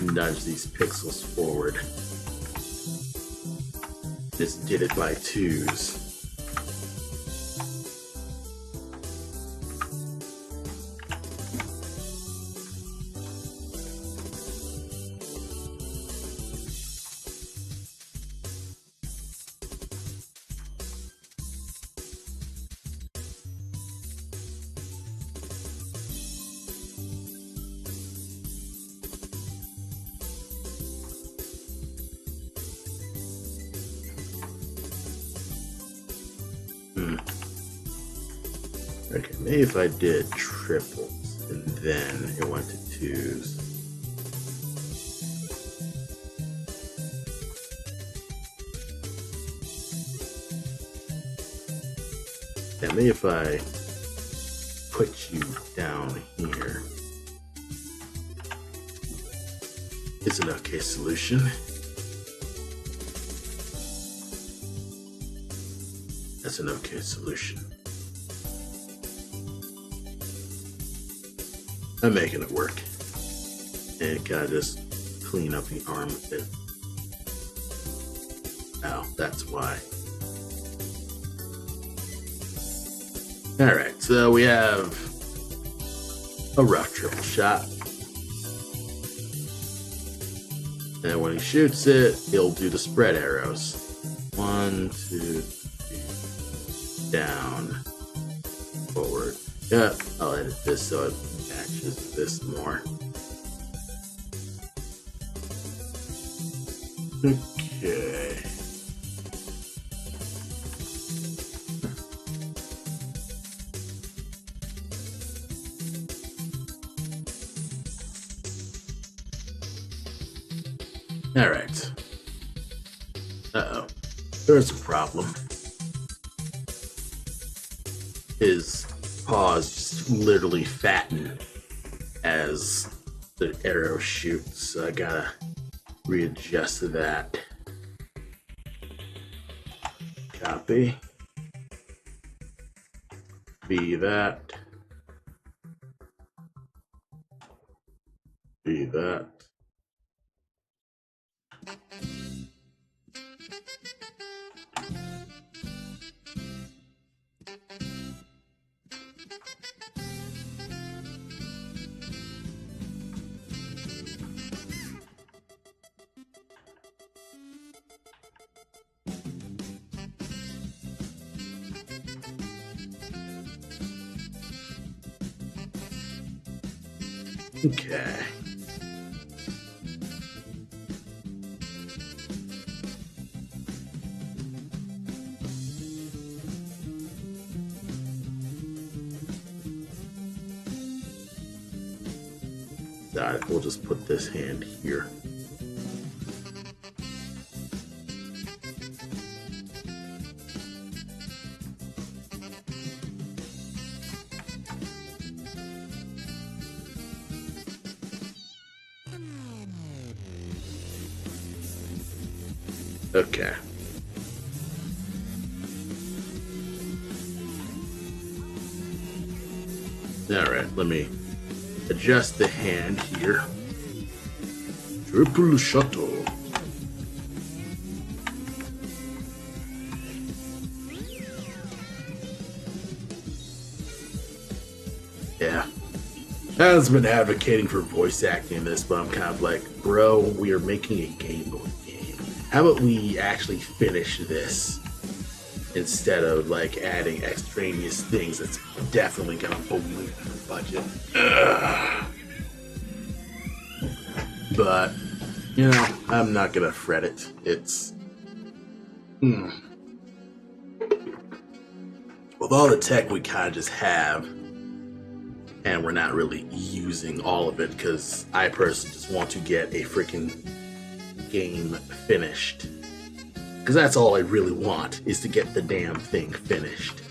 nudge these pixels forward. Just did it by twos. Okay, maybe if I did triples and then it went to twos. Yeah, maybe if I put you down here. It's an okay solution. That's an okay solution. I'm making it work. And gotta just clean up the arm a bit. Oh, that's why. Alright, so we have a rough triple shot. And when he shoots it, he'll do the spread arrows. 1, 2, 3, down, forward. Yeah, I'll edit this so it matches this more. Okay. All right. Uh-oh. There's a problem. His paws just literally fatten as the arrow shoots, so I gotta readjust to that. Copy. Be that. Be that. Okay. Got it. We'll just put this hand here. Okay. All right, let me adjust the hand here. Triple shuttle. Yeah. I've been advocating for voice acting in this, but I'm kind of like, bro, we are making a Game Boy game. How about we actually finish this instead of like adding extraneous things that's definitely gonna pollute the budget. Ugh. But I'm not gonna fret it. It's with all the tech we kind of just have, and we're not really using all of it because I personally just want to get a freaking game finished. Because that's all I really want, is to get the damn thing finished.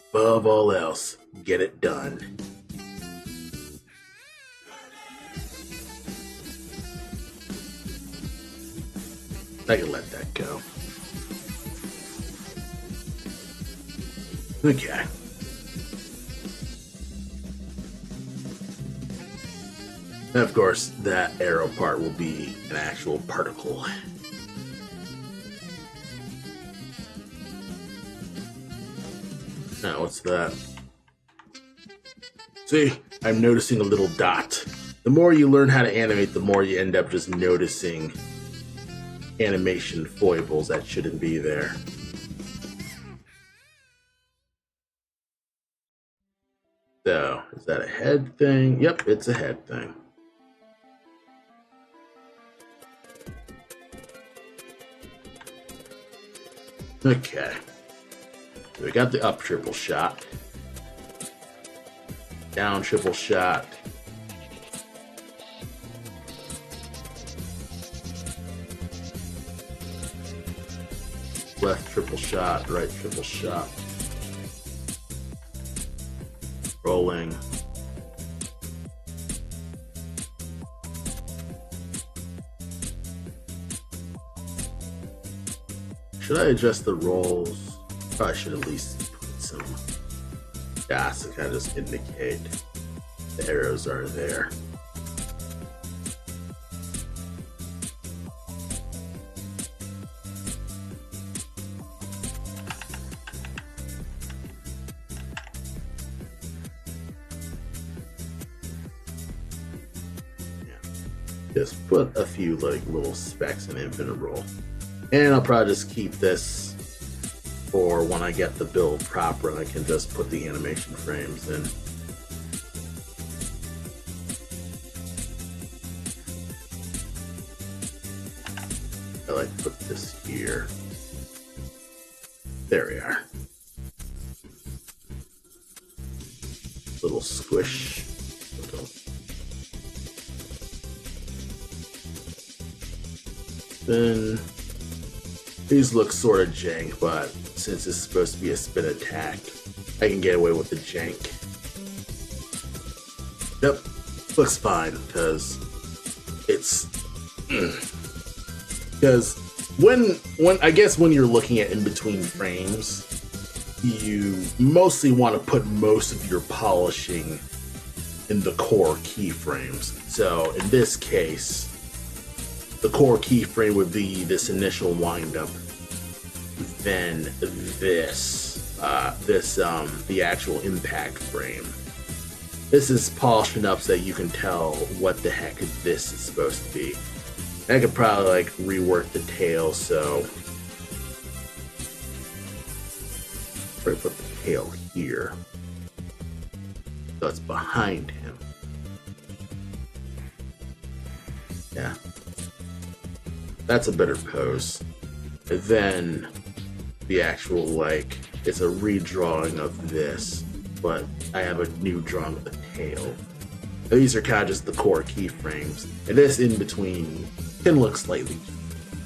Above all else, get it done. I can let that go. Okay. And of course, that arrow part will be an actual particle. Now, what's that? See, I'm noticing a little dot. The more you learn how to animate, the more you end up just noticing animation foibles that shouldn't be there. So, is that a head thing? Yep, it's a head thing. Okay. So we got the up triple shot. Down triple shot. Left triple shot, right triple shot. Rolling. Should I adjust the rolls? Probably should at least put some dots to kind of just indicate the arrows are there. Just put a few like little specks in infinite roll. And I'll probably just keep this for when I get the build proper and I can just put the animation frames in. I like to put this here. There we are. Little squish. Then these look sort of jank, but since it's supposed to be a spin attack, I can get away with the jank. Yep, looks fine because it's because when I guess when you're looking at in between frames, you mostly want to put most of your polishing in the core keyframes. So in this case, the core keyframe would be this initial windup, then the actual impact frame. This is polishing up so that you can tell what the heck this is supposed to be. I could probably like rework the tail, so probably put the tail here, so it's behind him. Yeah. That's a better pose. And then the actual, like, it's a redrawing of this, but I have a new drawing of the tail. These are kind of just the core keyframes. And this in between can look slightly.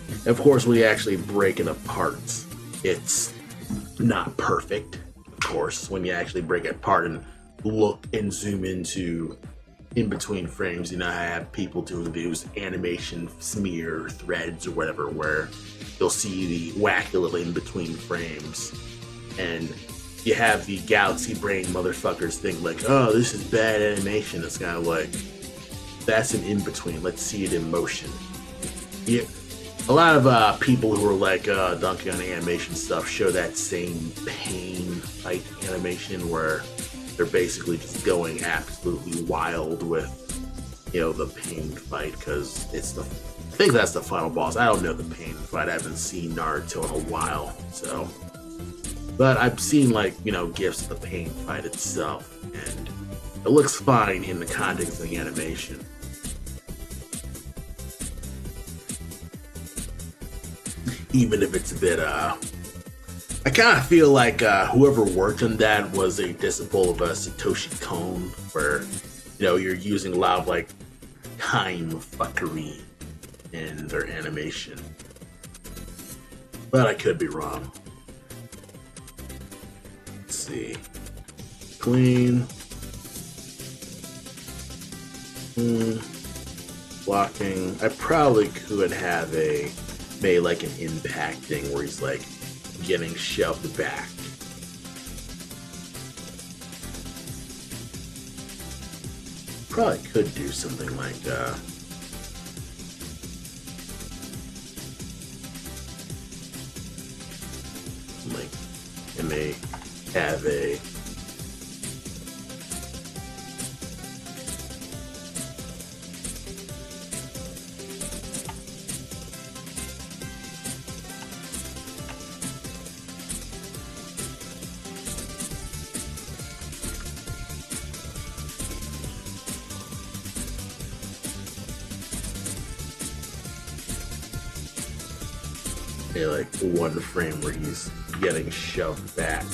And of course, when you actually break it apart, it's not perfect. Of course, when you actually break it apart and look and zoom into in between frames, you know, I have people doing these animation smear threads or whatever where you'll see the wacky little in between frames, and you have the galaxy brain motherfuckers think like, oh, this is bad animation. It's kind of like, that's an in between. Let's see it in motion. Yeah, a lot of people who are like dunking on animation stuff show that same pain fight animation where they're basically just going absolutely wild with, you know, the pain fight, because it's the, I think that's the final boss. I don't know the pain fight. I haven't seen Naruto in a while, so. But I've seen, like, you know, gifs of the pain fight itself, and it looks fine in the context of the animation. Even if it's a bit, I kind of feel like whoever worked on that was a disciple of Satoshi Kon, where, you know, you're using a lot of like time fuckery in their animation. But I could be wrong. Let's see. Clean. Blocking. I probably could have maybe like an impacting where he's like getting shoved back. Probably could do something like it may have a like one frame where he's getting shoved back.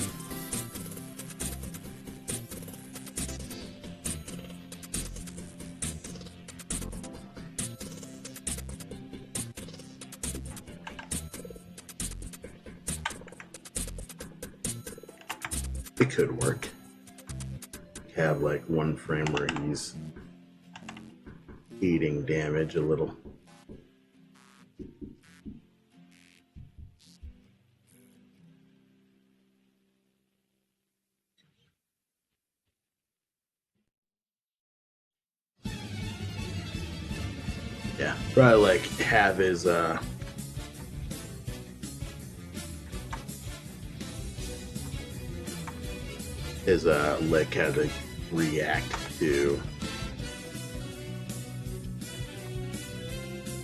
It could work. Have like one frame where he's eating damage a little. Yeah, probably like have his leg kind of react to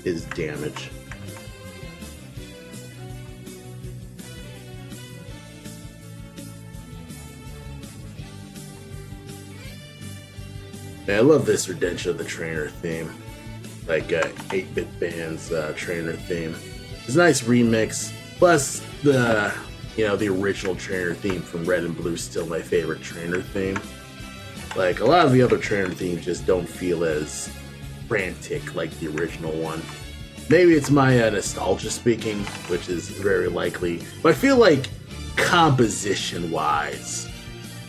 his damage. Yeah, I love this Redemption of the Trainer theme. Like 8-Bit Band's Trainer theme. It's a nice remix. Plus the the original Trainer theme from Red and Blue is still my favorite Trainer theme. Like a lot of the other Trainer themes just don't feel as frantic like the original one. Maybe it's my nostalgia speaking, which is very likely. But I feel like composition-wise,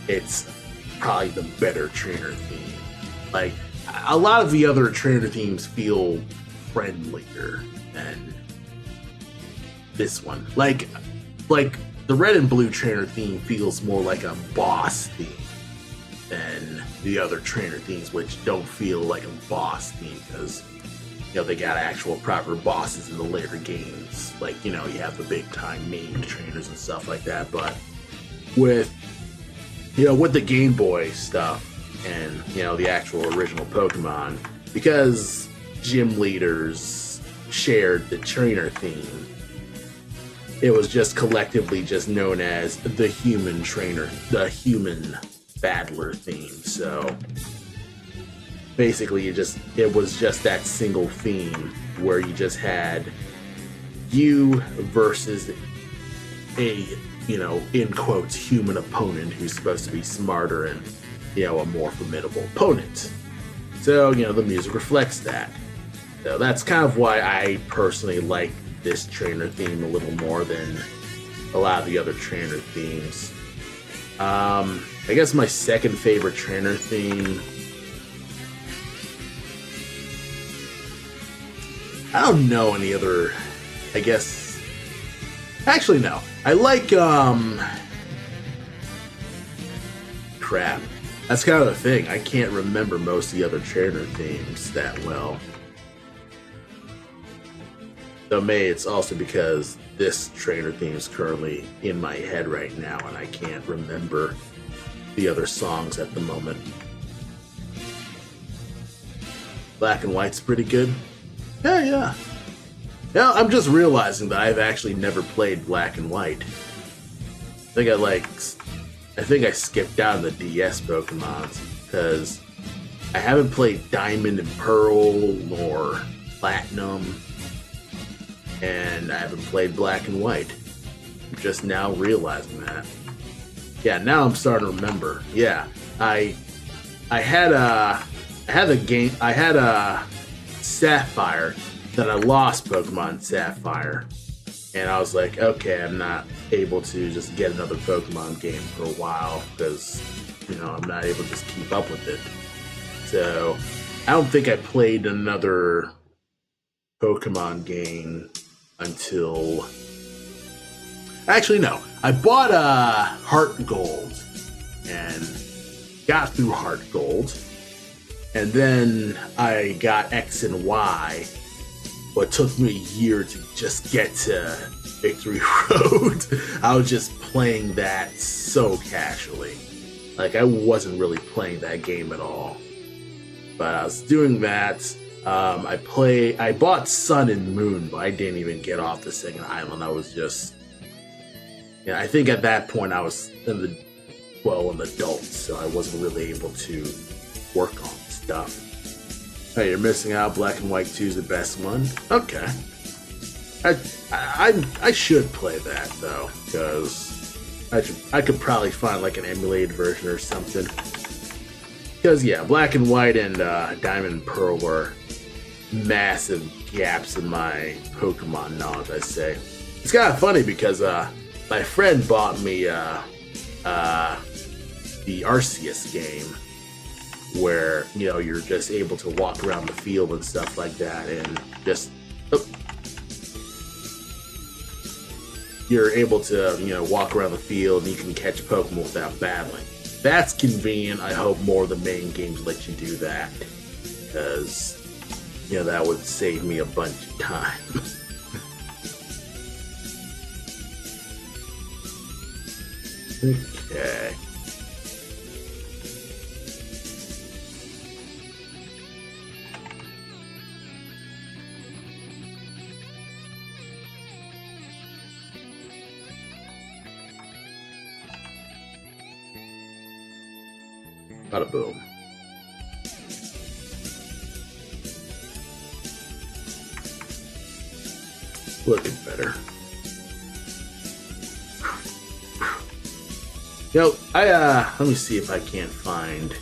it's probably the better Trainer theme. Like, a lot of the other Trainer themes feel friendlier than this one. Like the Red and Blue Trainer theme feels more like a boss theme than the other Trainer themes, which don't feel like a boss theme because they got actual proper bosses in the later games. Like, you have the big time named trainers and stuff like that. But with with the Game Boy stuff and the actual original Pokemon, because gym leaders shared the trainer theme, it was just collectively just known as the human trainer, the human battler theme. So basically it was just that single theme where you just had you versus a in quotes human opponent who's supposed to be smarter and a more formidable opponent. So the music reflects that. So that's kind of why I personally like this trainer theme a little more than a lot of the other trainer themes. I guess my second favorite trainer theme, I don't know any other, I guess, actually no. I like, crap. That's kind of the thing. I can't remember most of the other trainer themes that well. So maybe it's also because this trainer theme is currently in my head right now and I can't remember the other songs at the moment. Black and White's pretty good. Yeah. Now I'm just realizing that I've actually never played Black and White. I think I skipped out on the DS Pokemons because I haven't played Diamond and Pearl nor Platinum, and I haven't played Black and White. I'm just now realizing that. Yeah, now I'm starting to remember. Yeah, I had Sapphire, then I lost Pokemon Sapphire. And I was like, okay, I'm not able to just get another Pokemon game for a while because, I'm not able to just keep up with it. So I don't think I played another Pokemon game until... Actually, no. I bought Heart Gold and got through Heart Gold. And then I got X and Y. But it took me a year to just get to Victory Road. I was just playing that so casually. Like, I wasn't really playing that game at all. But I was doing that. I bought Sun and Moon, but I didn't even get off the second island. I was just... I think at that point I was an adult, so I wasn't really able to work on stuff. Hey, you're missing out. Black and White 2 is the best one. Okay. I should play that though, because I could probably find like an emulated version or something. Because yeah, Black and White and Diamond and Pearl were massive gaps in my Pokemon knowledge, I'd say. It's kind of funny because my friend bought me the Arceus game, where you're just able to walk around the field and stuff like that, and just you're able to walk around the field and you can catch Pokemon without battling. That's convenient. I hope more of the main games let you do that, because that would save me a bunch of time. Okay. Bada boom. Looking better. Let me see if I can't find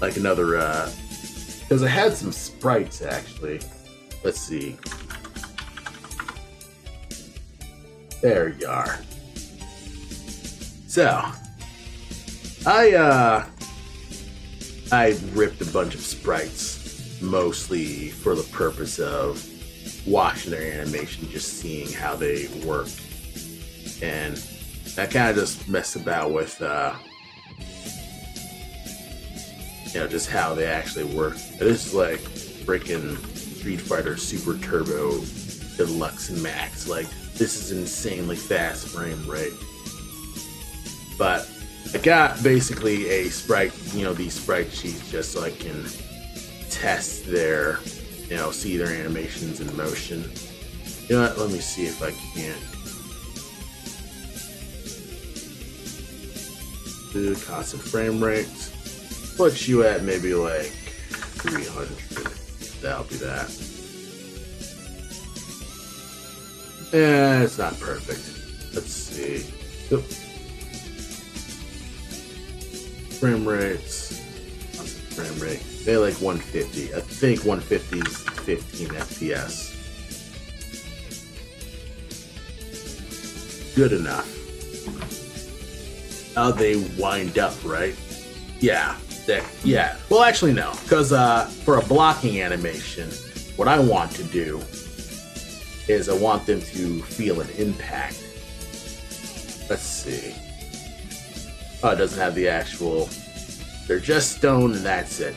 like another because I had some sprites actually. Let's see. There you are. So I ripped a bunch of sprites, mostly for the purpose of watching their animation, just seeing how they work. And that kind of just messed about with, just how they actually work. This is like freaking Street Fighter Super Turbo Deluxe and Max. Like, this is insanely fast frame rate. But I got basically a sprite, these sprite sheets just so I can test their, see their animations in motion. You know what? Let me see if I can't. Do constant frame rates. Put you at maybe like 300. That'll be that. Yeah, it's not perfect. Let's see. Yep. Frame rates. Constant frame rate. They like 150. I think 150 is 15 FPS. Good enough. How they wind up, right? Yeah. Yeah. Well, actually, no. Because for a blocking animation, what I want to do is I want them to feel an impact. Let's see. Oh, it doesn't have the actual... They're just stone and that's it.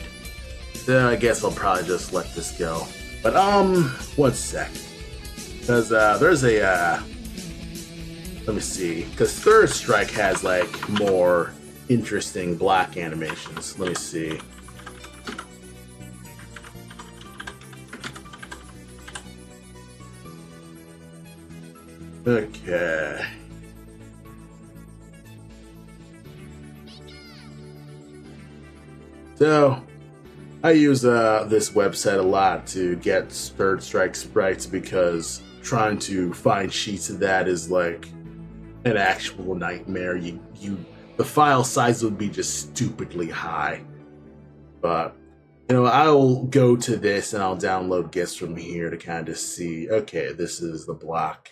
So I guess I'll probably just let this go. But, 1 sec. Because, there's a, let me see. Because Third Strike has, like, more interesting block animations. Let me see. Okay. So, I use this website a lot to get Third Strike sprites because trying to find sheets of that is like an actual nightmare. The file size would be just stupidly high. But You know, I'll go to this and I'll download gifts from here to kind of see, okay, this is the block.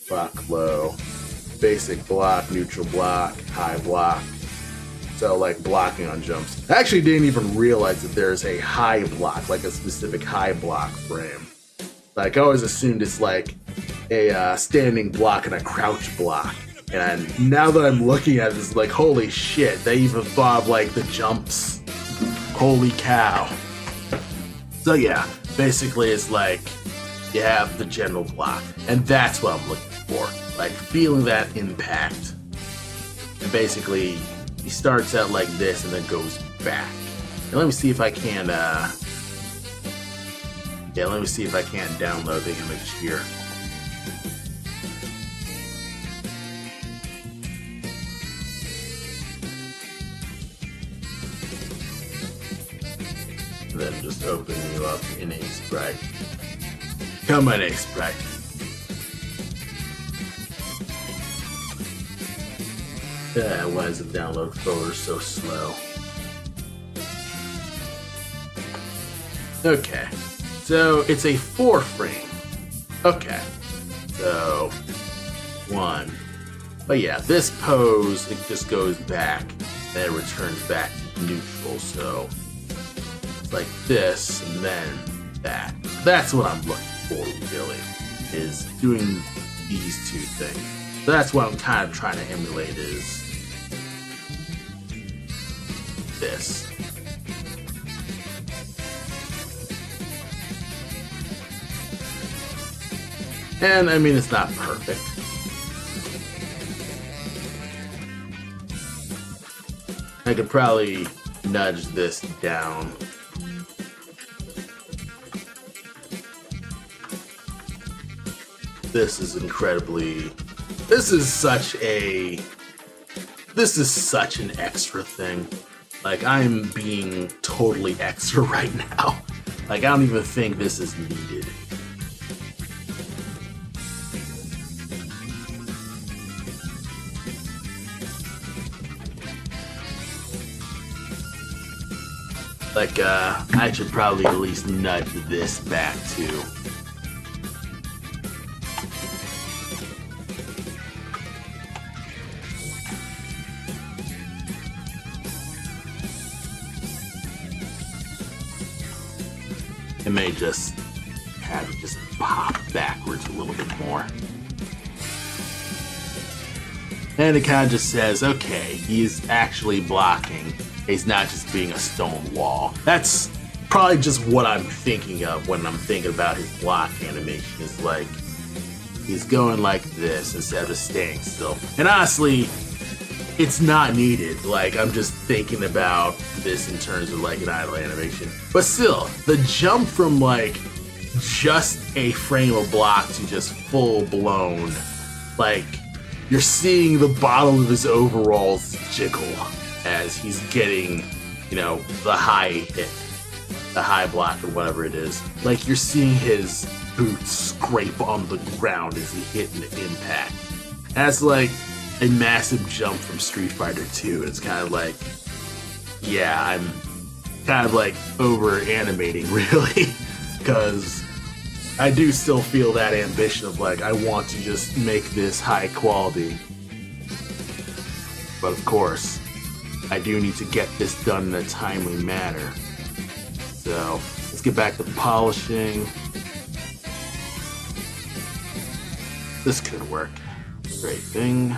Block low. Basic block, neutral block, high block. So, like, blocking on jumps. I actually didn't even realize that there's a high block, like a specific high block frame. Like, I always assumed it's like a standing block and a crouch block. And now that I'm looking at it, it's like, holy shit, they even thought of, like, the jumps. Holy cow. So, yeah, basically it's like you have the general block. And that's what I'm looking for. Like, feeling that impact. And basically, he starts out like this and then goes back. And let me see if I can, yeah, let me see if I can download the image here. And then just open you up in a sprite. Come on, a sprite. Why is the download folder so slow? Okay, so it's a 4 frame. Okay, so 1. But yeah, this pose, it just goes back, then it returns back to neutral, so it's like this, and then that. That's what I'm looking for, really, is doing these 2 things. So that's what I'm kind of trying to emulate is this. And I mean, it's not perfect. I could probably nudge this down. This is incredibly... This is such an extra thing. Like, I'm being totally extra right now. Like, I don't even think this is needed. Like, I should probably at least nudge this back too. It may just have it just pop backwards a little bit more. And it kind of just says, okay, he's actually blocking. He's not just being a stone wall. That's probably just what I'm thinking of when I'm thinking about his block animation. Is like, he's going like this instead of just staying still. And honestly, it's not needed. Like, I'm just thinking about this in terms of like an idle animation. But still, the jump from like just a frame of block to just full blown, like, you're seeing the bottom of his overalls jiggle as he's getting, you know, the high hit, the high block or whatever it is. Like, you're seeing his boots scrape on the ground as he hit an impact. That's like a massive jump from Street Fighter 2. It's kind of like, yeah, I'm kind of like over animating really, because I do still feel that ambition of like, I want to just make this high quality. But of course, I do need to get this done in a timely manner. So let's get back to polishing. This could work. Great thing.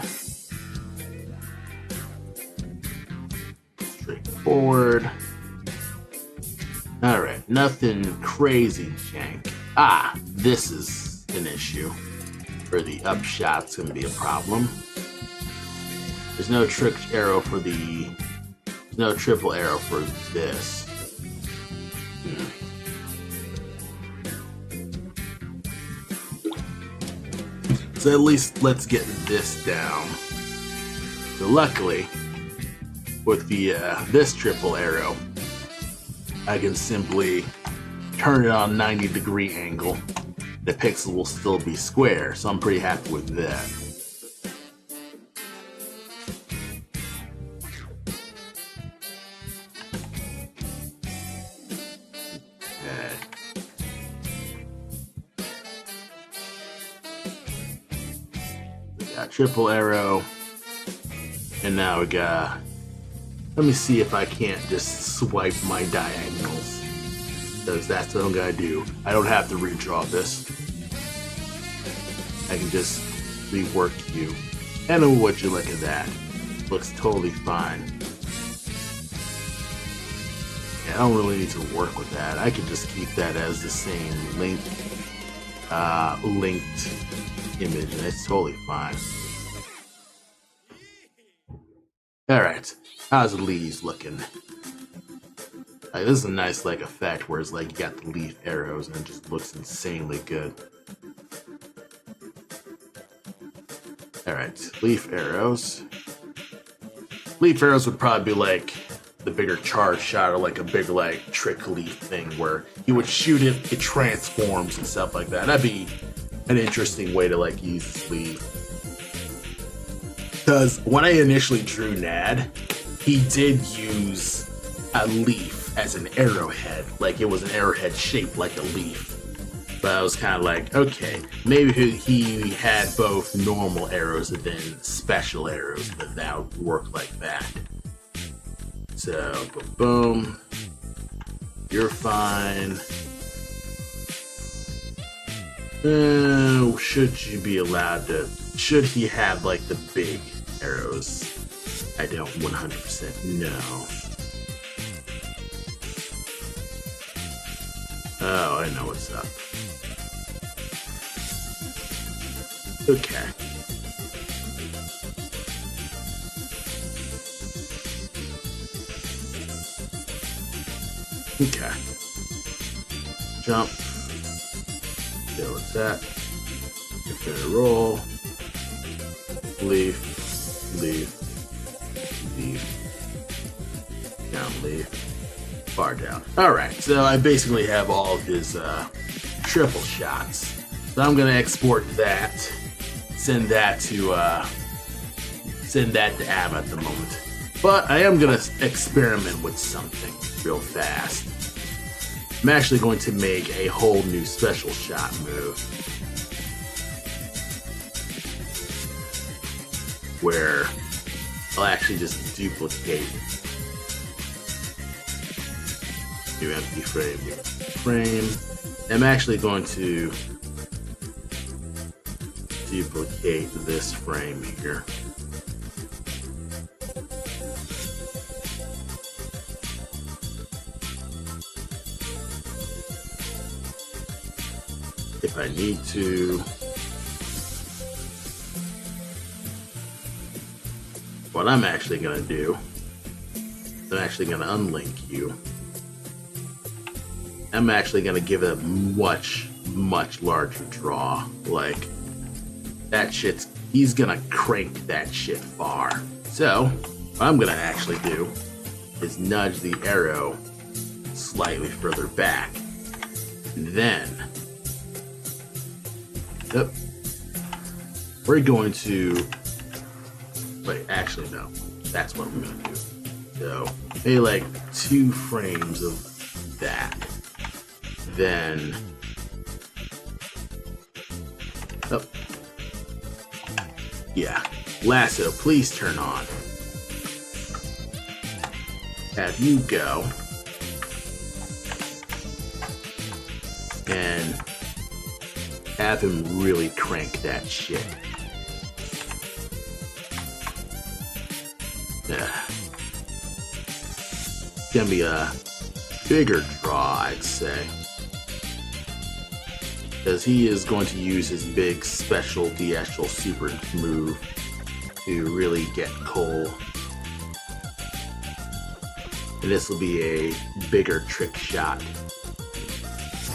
Straightforward. Alright, nothing crazy jank. Ah, this is an issue. For the upshot's gonna be a problem. There's no trick arrow for the... There's no triple arrow for this. So at least let's get this down. So luckily, with the this triple arrow, I can simply turn it on 90-degree angle. The pixel will still be square, so I'm pretty happy with that. triple arrow. And now we got, let me see if I can't just swipe my diagonals, because that's what I'm gonna do. I don't have to redraw this. I can just rework you. And would you look at that? Looks totally fine. Yeah, I don't really need to work with that. I can just keep that as the same linked image, and it's totally fine. Alright, how's the leaves looking? This is a nice like effect where it's like you got the leaf arrows and it just looks insanely good. Alright, leaf arrows. Leaf arrows would probably be like the bigger charge shot, or like a bigger like trick leaf thing where you would shoot it, it transforms and stuff like that. That'd be an interesting way to like use this leaf. Because when I initially drew Nad, he did use a leaf as an arrowhead. Like it was an arrowhead shaped like a leaf. But I was kind of like, okay, maybe he had both normal arrows and then special arrows, but that would work like that. So, boom. You're fine. Should you be allowed to... Should he have, like, the big arrows? I don't 100% know. Oh, I know what's up. Okay. Okay. Jump. Yeah, what's that? You're gonna roll. Leaf. Leaf. Leaf. Down leaf. Far down. Alright, so I basically have all of his triple shots. So I'm gonna export that. Send that to Ab at the moment. But I am gonna experiment with something real fast. I'm actually going to make a whole new special shot move where I'll actually just duplicate new empty frame, new frame. I'm actually going to duplicate this frame here. If I need to. What I'm actually going to do, I'm actually going to unlink you. I'm actually going to give it a much, much larger draw. Like, that shit's, he's going to crank that shit far. So, what I'm going to actually do is nudge the arrow slightly further back. And then, yep, we're going to, wait, actually no, that's what I'm going to do. So, maybe like 2 frames of that. Then, oh, yeah, lasso, please turn on. Have you go. And have him really crank that shit. It's gonna be a bigger draw, I'd say. Because he is going to use his big special DSL super move to really get Cole. And this will be a bigger trick shot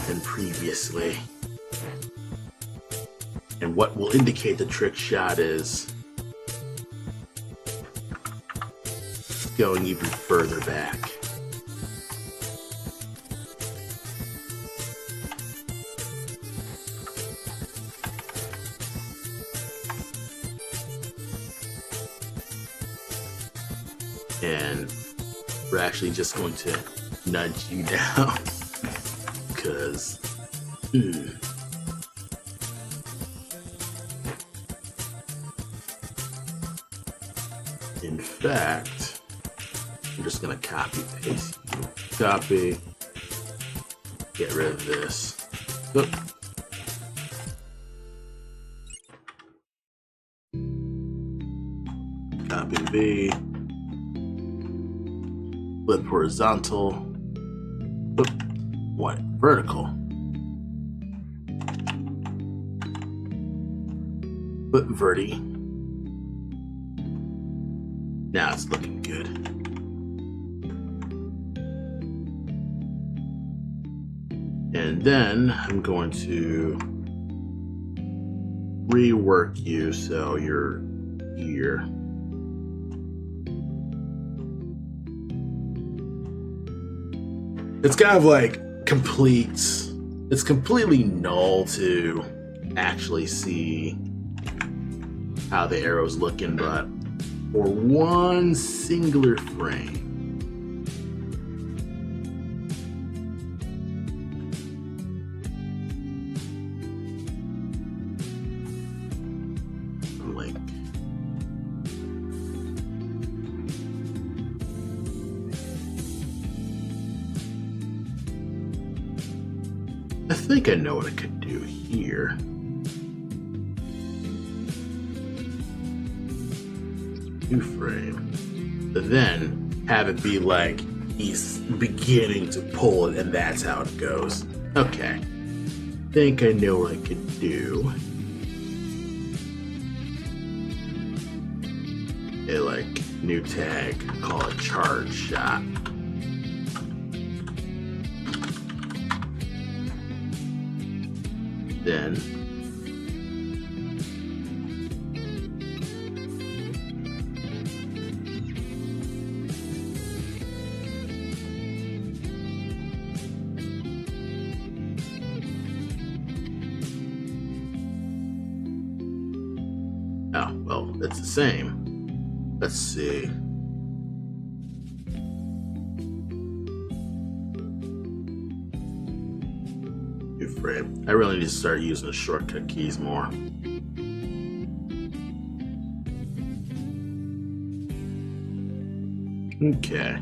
than previously. And what will indicate the trick shot is going even further back. And we're actually just going to nudge you down because fact, I'm just gonna copy paste. Copy. Get rid of this. Oop. Copy V. Flip horizontal. Oop. What? Vertical. Flip verti. Now it's looking good. And then I'm going to rework you so you're here. It's kind of like it's completely null to actually see how the arrow's looking, but for one singular frame, link. I think I know what I could do here. New frame, but then have it be like he's beginning to pull it, and that's how it goes. Okay, think I know what I could do. Okay, like new tag, call it charge shot. Then oh, well, it's the same. Let's see. New frame. I really need to start using the shortcut keys more. Okay.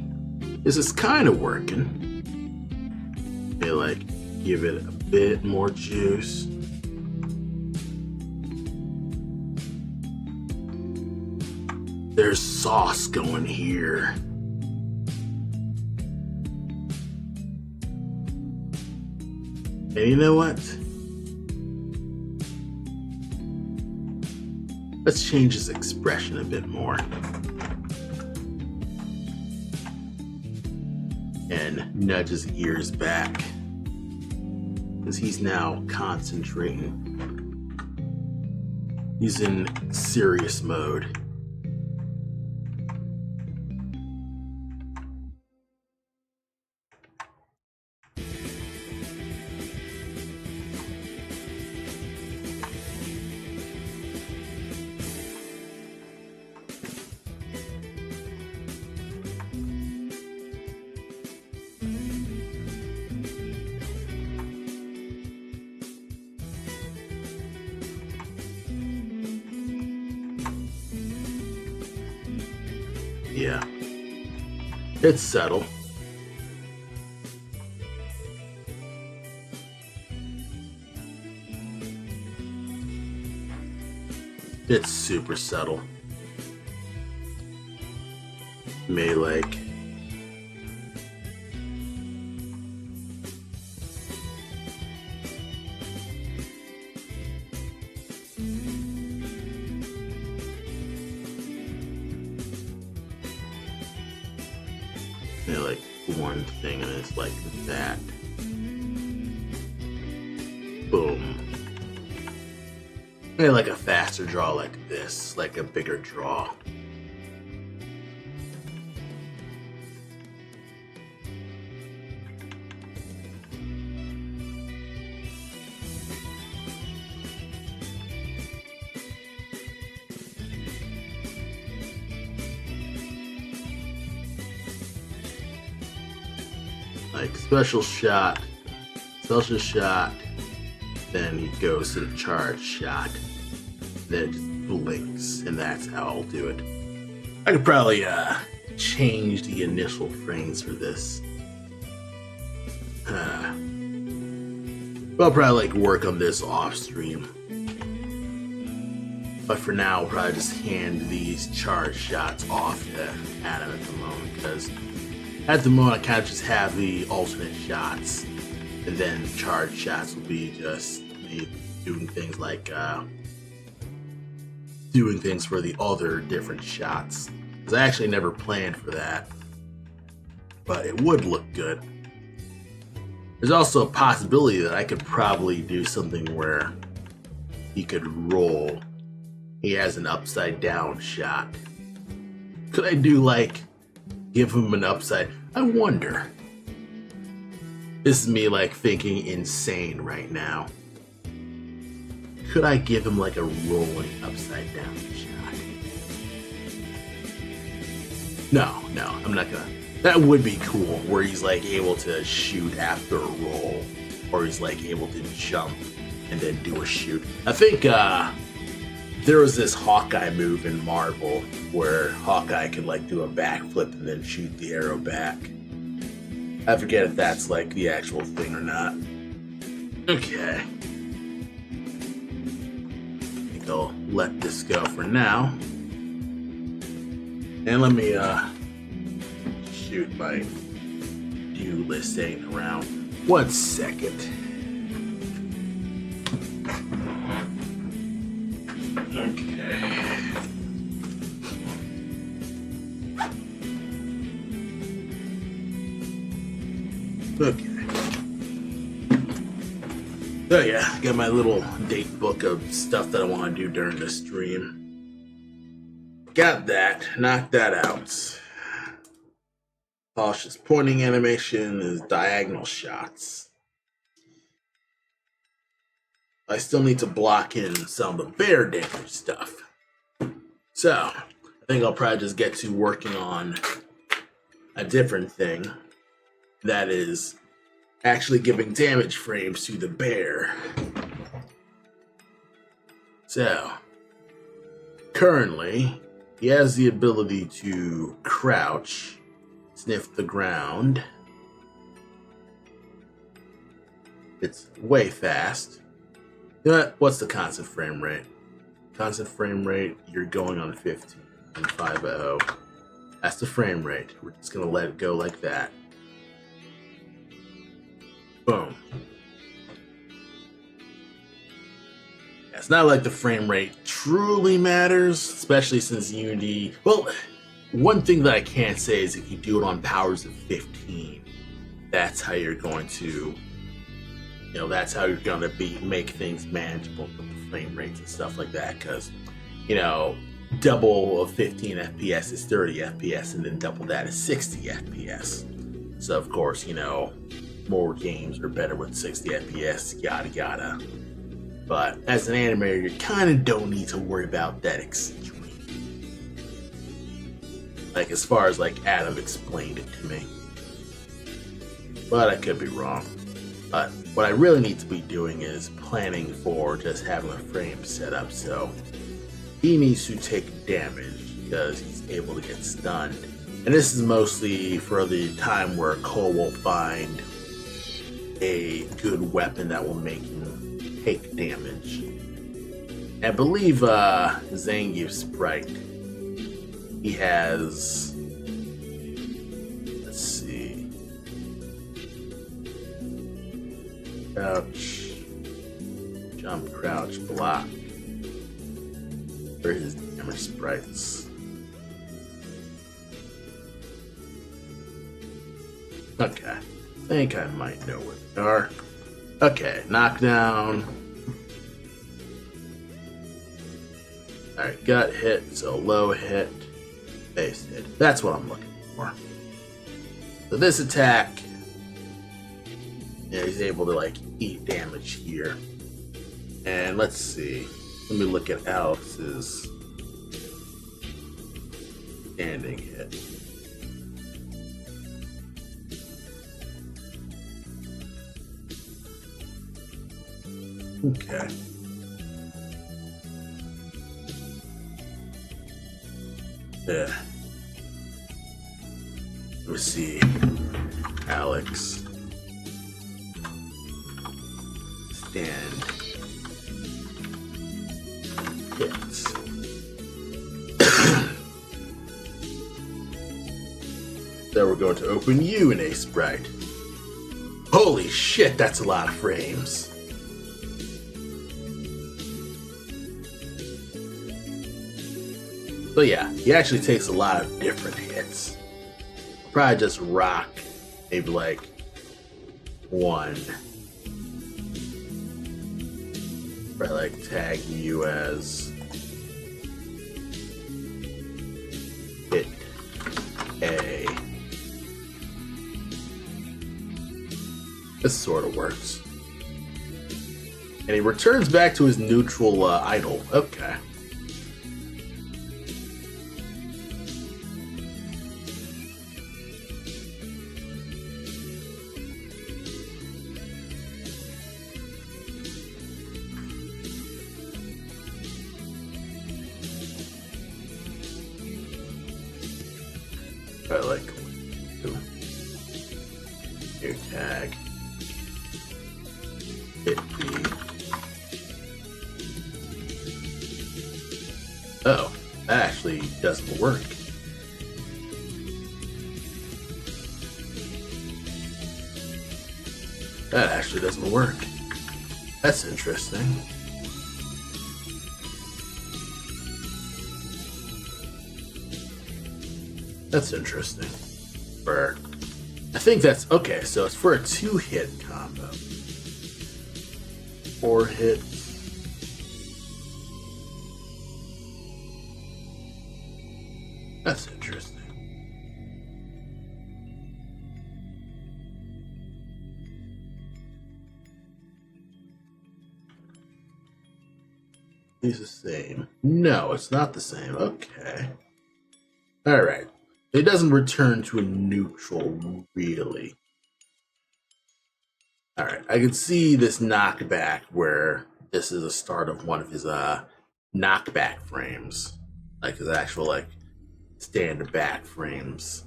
This is kind of working. Maybe like give it a bit more juice. There's sauce going here. And you know what? Let's change his expression a bit more. And nudge his ears back. Because he's now concentrating. He's in serious mode. Yeah, it's subtle. It's super subtle. May like like one thing, and it's like that. Boom. Maybe like a faster draw like this, like a bigger draw. Like special shot, then he goes to the charge shot, then it just blinks, and that's how I'll do it. I could probably change the initial frames for this. I'll probably like work on this off stream. But for now, I'll probably just hand these charge shots off to Adam at the moment, because at the moment I kind of just have the alternate shots, and then charge shots will be just me doing things like doing things for the other different shots. Because I actually never planned for that, but it would look good. There's also a possibility that I could probably do something where he could roll. He has an upside down shot. Could I do like, give him an upside? I wonder. This is me like thinking insane right now. Could I give him like a rolling upside down shot? No, I'm not gonna. That would be cool, where he's like able to shoot after a roll, or he's like able to jump and then do a shoot. I think there was this Hawkeye move in Marvel where Hawkeye could like do a backflip and then shoot the arrow back. I forget if that's like the actual thing or not. Okay. I think I'll let this go for now. And let me shoot my view list ain't around. 1 second. Okay. So yeah, got my little date book of stuff that I want to do during the stream. Got that. Knocked that out. Cautious pointing animation is diagonal shots. I still need to block in some of the bear damage stuff. So, I think I'll probably just get to working on a different thing. That is actually giving damage frames to the bear. So, currently, he has the ability to crouch, sniff the ground. It's way fast. You know what? What's the constant frame rate? Constant frame rate, you're going on 15 and 5.0. That's the frame rate. We're just going to let it go like that. Boom. It's not like the frame rate truly matters, especially since Unity... Well, one thing that I can't say is if you do it on powers of 15, that's how you're going to... that's how you're going to make things manageable with the frame rates and stuff like that, because, double of 15 FPS is 30 FPS, and then double that is 60 FPS. So, of course, more games are better with 60 FPS, yada yada. But as an animator, you kind of don't need to worry about that extreme. Like, as far as, Adam explained it to me. But I could be wrong. But what I really need to be doing is planning for just having a frame set up so he needs to take damage because he's able to get stunned. And this is mostly for the time where Cole will find a good weapon that will make him take damage. I believe Zangief's sprite, he has, let's see, crouch, jump, crouch, block. Where are his damage sprites? Okay, I think I might know what they are. Okay, knockdown. Alright, gut hit, so low hit, base hit. That's what I'm looking for. So this attack, he's able to eat damage here. And let's see. Let me look at Alex's standing hit. Okay. Yeah. Lucy, Alex, stand, hits. Then we're going to open you in a sprite. Holy shit, that's a lot of frames. So yeah, he actually takes a lot of different hits. Probably just rock maybe like one. Probably like tag you as hit A. This sort of works. And he returns back to his neutral idle. Okay. I like your tag. Hit B. Oh, that actually doesn't work. That actually doesn't work. That's interesting. That's interesting. I think that's okay, so it's for a 2-hit combo. 4 hits. That's interesting. It's the same. No, it's not the same. Okay. Alright. It doesn't return to a neutral, really. Alright, I can see this knockback where this is the start of one of his knockback frames. Like his actual, like, stand back frames.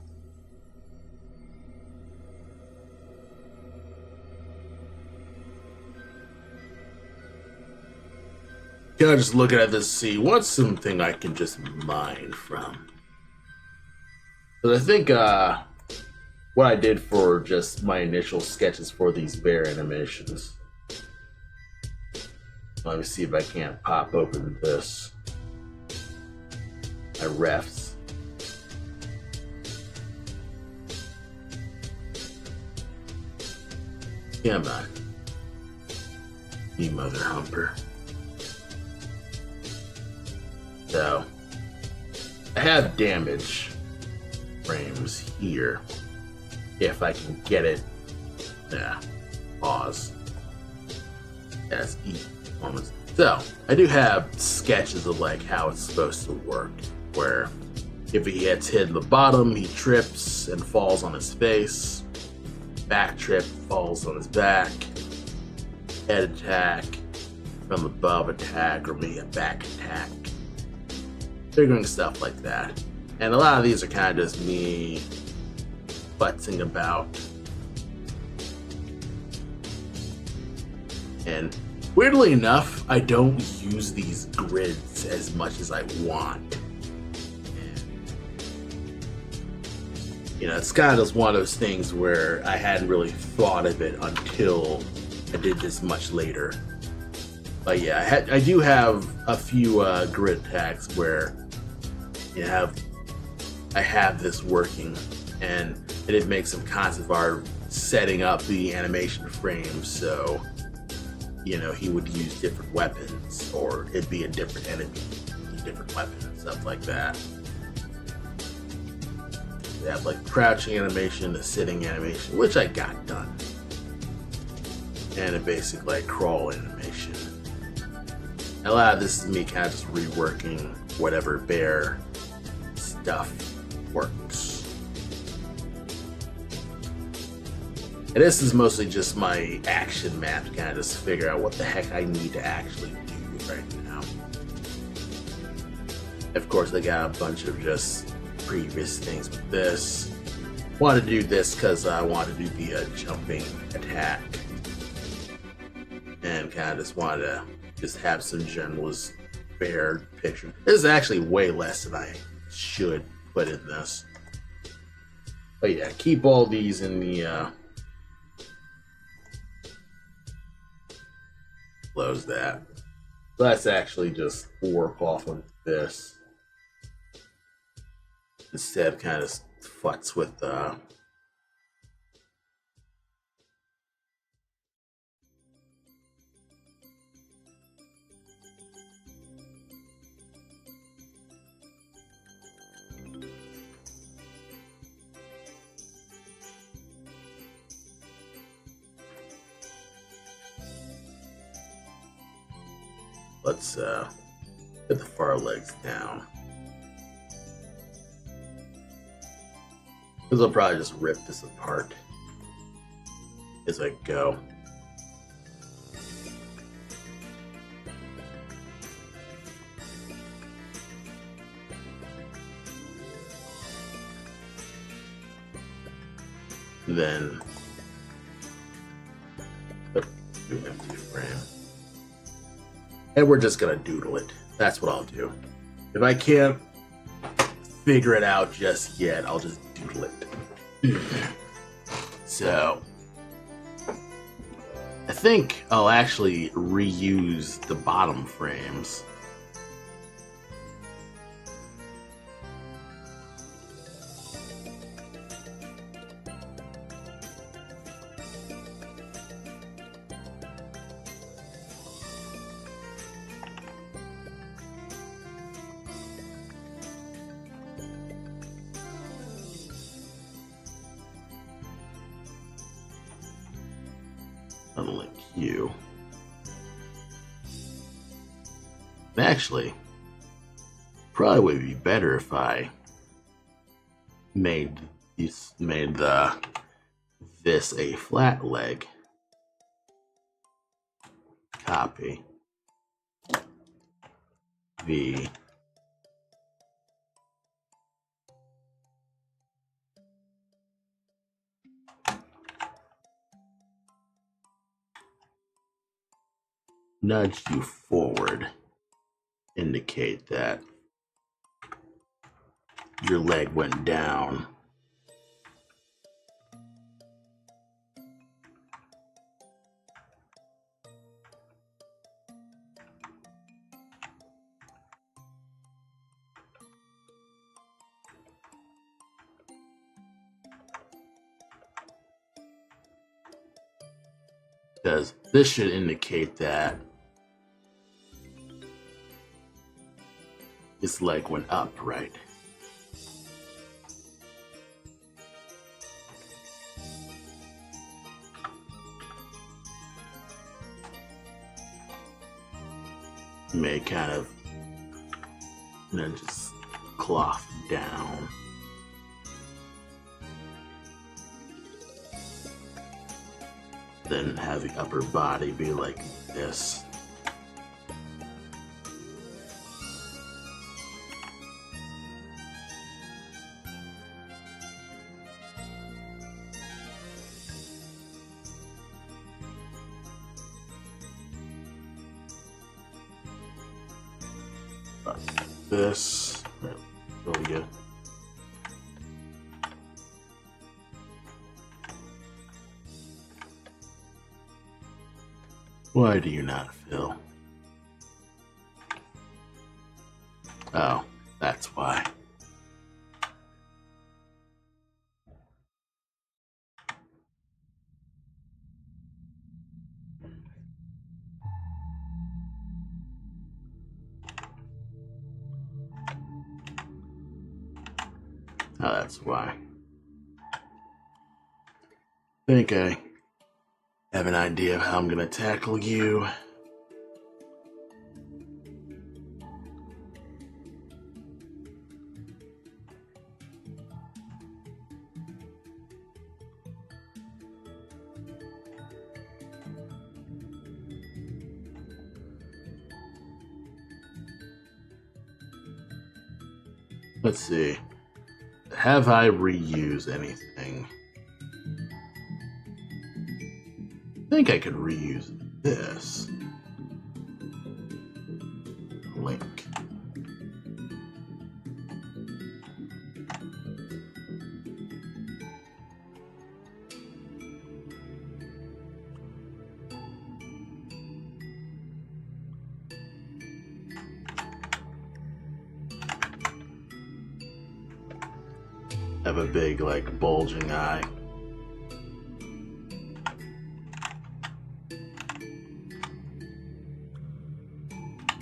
Can I just look at this and see what's something I can just mine from? But I think what I did for just my initial sketches for these bear animations. Let me see if I can't pop open this. My refs. Come on. You mother humper. So, I have damage frames here. If I can get it. Yeah. Pause. That's E. So, I do have sketches of like how it's supposed to work. Where if he gets hit in the bottom, he trips and falls on his face. Back trip, falls on his back. Head attack. From above attack, or maybe a back attack. Figuring stuff like that. And a lot of these are kind of just me futzing about. And weirdly enough, I don't use these grids as much as I want. You know, it's kind of just one of those things where I hadn't really thought of it until I did this much later. But yeah, I do have a few grid attacks where I have this working, and I did make some concept art setting up the animation frames so, you know, he would use different weapons, or it'd be a different enemy, a different weapon, and stuff like that. They have like crouching animation, a sitting animation, which I got done, and a basic like crawl animation. And a lot of this is me kind of just reworking whatever bear stuff works. And this is mostly just my action map to kind of just figure out what the heck I need to actually do right now. Of course, I got a bunch of just previous things with this. Want to do this because I want to do the jumping attack. And kind of just want to just have some generalist fair picture. This is actually way less than I should put in this. But yeah, keep all these in the close that. So let's actually just work off of this instead of kind of futz with let's get the far legs down. Because I'll probably just rip this apart as I go. Then do an empty frame. And we're just gonna doodle it. That's what I'll do. If I can't figure it out just yet, I'll just doodle it. So I think I'll actually reuse the bottom frames. Unlike you. Actually, probably would be better if I made this a flat leg. Copy. V. Nudge you forward. Indicate that your leg went down. Because this should indicate that his leg went up, right? May kind of, and then just cloth down. Then have the upper body be like this. This really good. Why do you not fill? Oh, that's why. Oh, that's why. I think I have an idea of how I'm gonna tackle you. Let's see. Have I reused anything? think I could reuse this link. Have a big, like, bulging eye.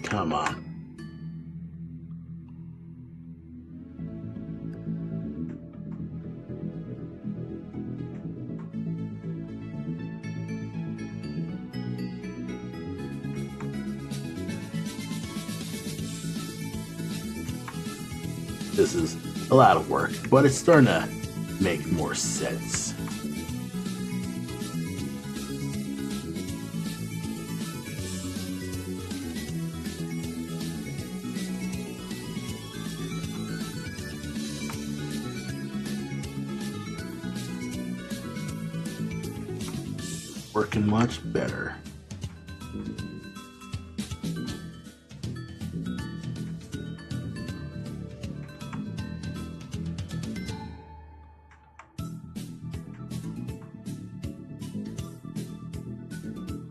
Come on. This is a lot of work, but it's starting to make more sense. Working much better.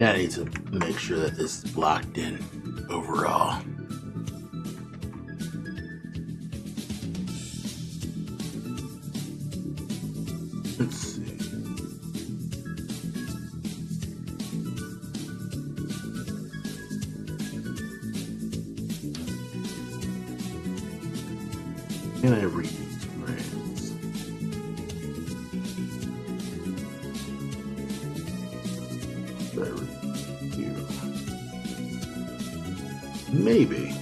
I need to make sure that this is locked in overall. Let's see. Can I read these frames? Maybe.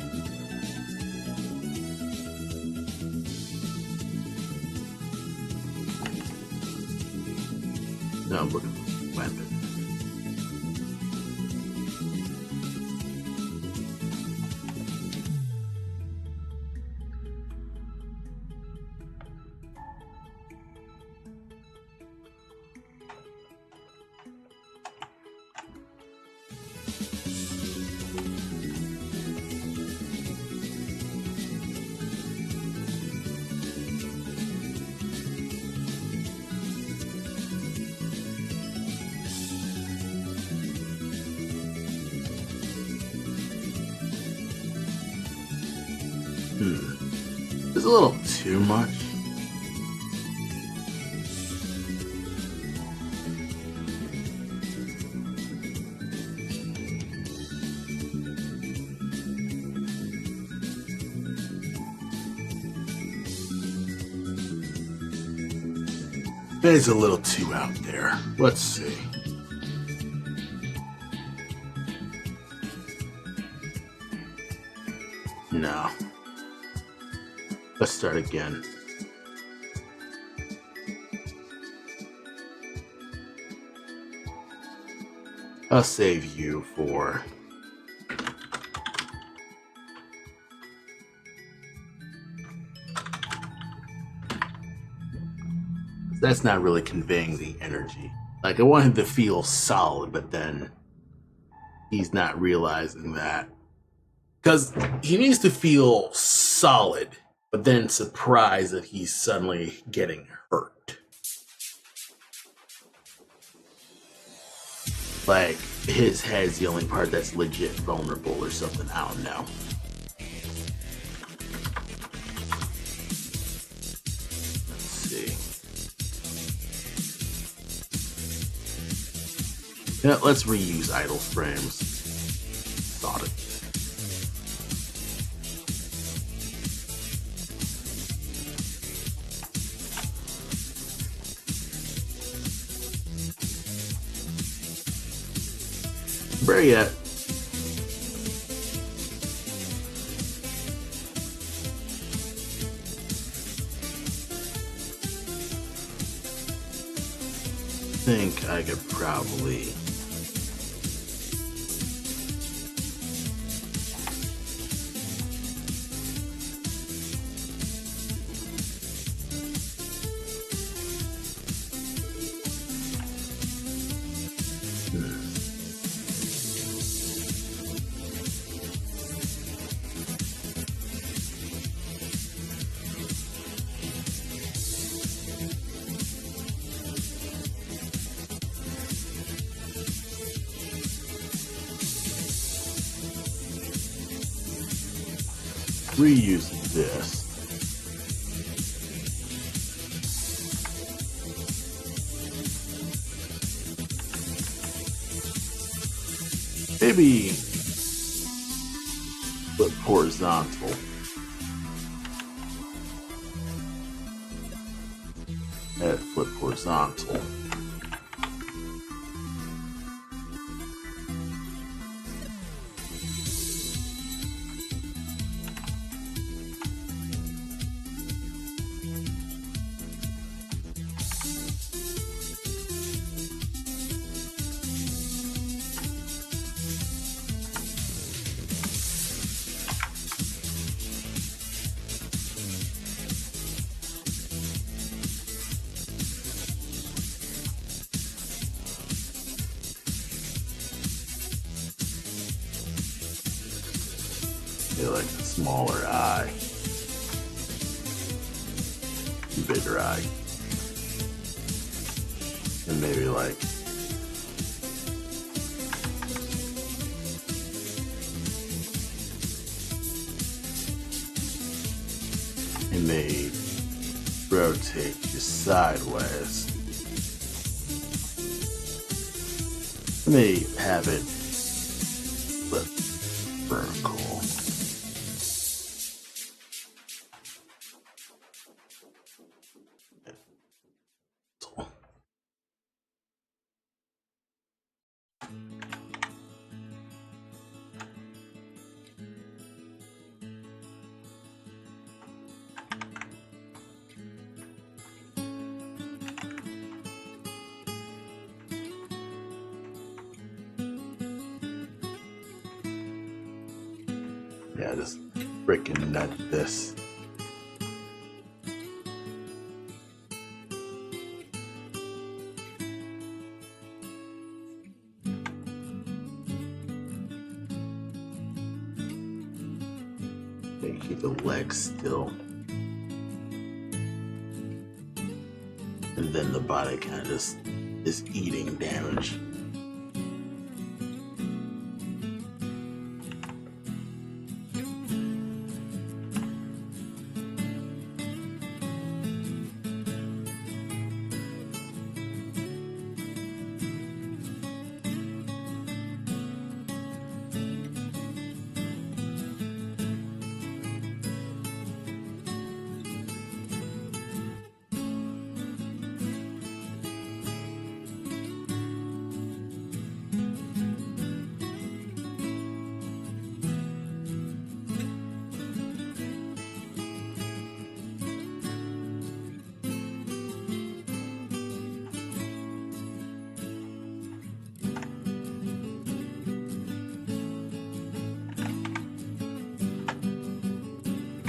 No, I'm looking for weapon. It's a little too much. It's a little too out there. Let's see. No. Let's start again. I'll save you for... That's not really conveying the energy. Like, I want him to feel solid, but then he's not realizing that. Because he needs to feel solid, but then surprised that he's suddenly getting hurt. Like, his head's the only part that's legit vulnerable or something, I don't know. Let's see. Yeah, let's reuse idle frames. Thought it. Where yet? I think I could probably... reuse this. Maybe flip horizontal. And flip horizontal. Like a smaller eye, bigger eye, and maybe like it may rotate you sideways. It may have it flip vertical. Yeah, just freaking nut this. Okay, keep the legs still. And then the body kind of just is eating damage.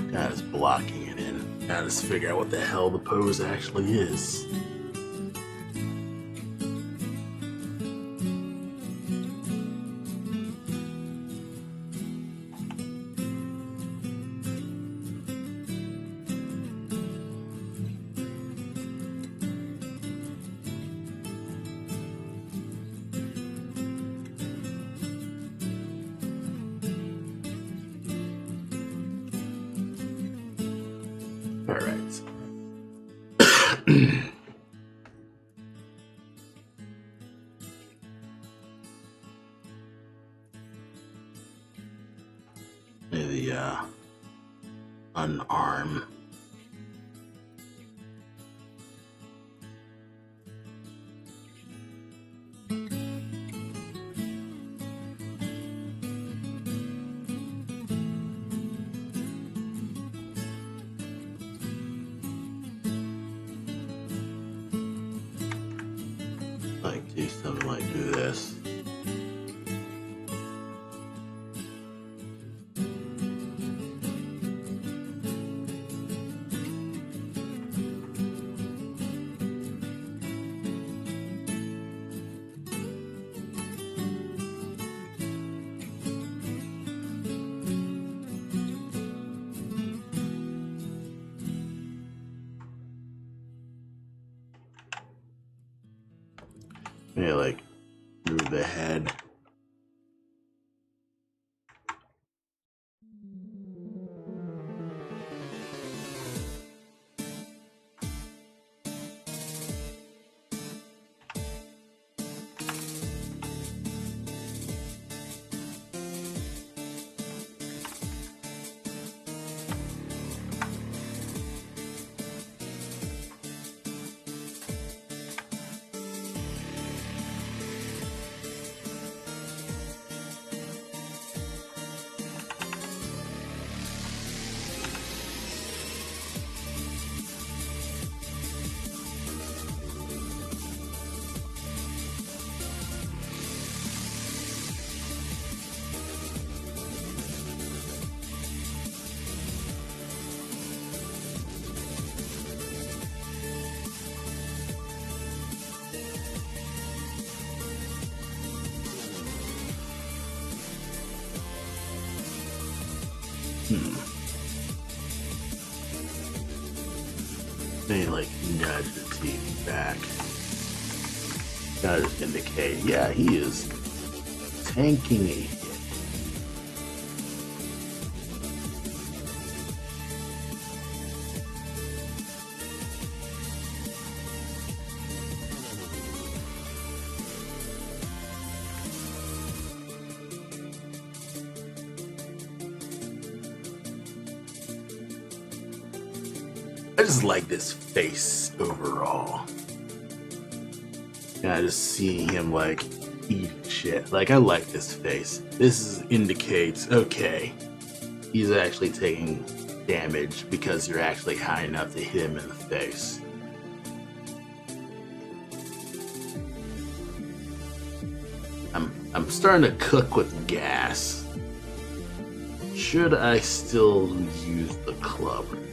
Kind of just blocking it in. Now just figure out what the hell the pose actually is. All right. The unarm. Like do something like do this. Maybe like move the head. me like nudge the TV back. Gotta just indicate, yeah, he is tanking a hit. I just like this face overall. Yeah, just seeing him like eat shit. Like, I like this face. This indicates, okay, he's actually taking damage because you're actually high enough to hit him in the face. I'm starting to cook with gas. Should I still use the club or not?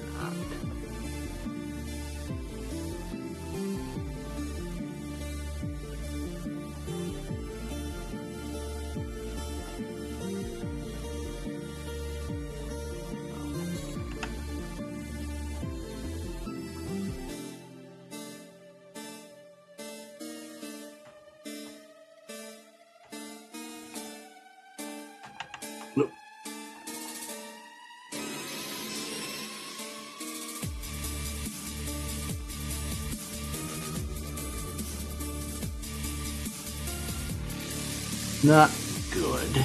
Nope. Not good.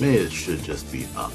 Maybe it should just be up.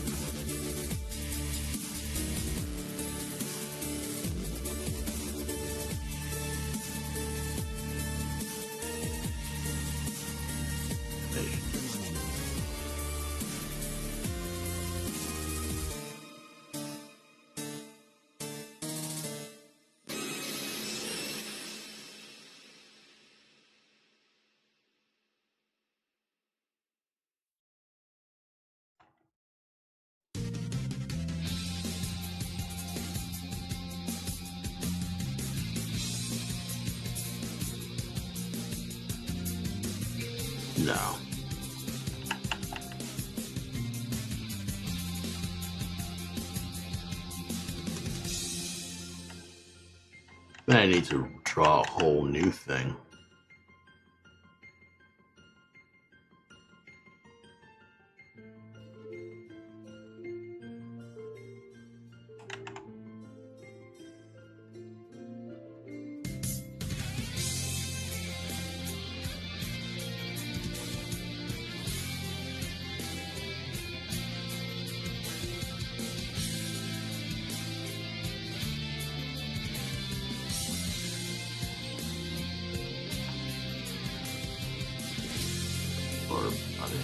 No. Then I need to draw a whole new thing. Or body.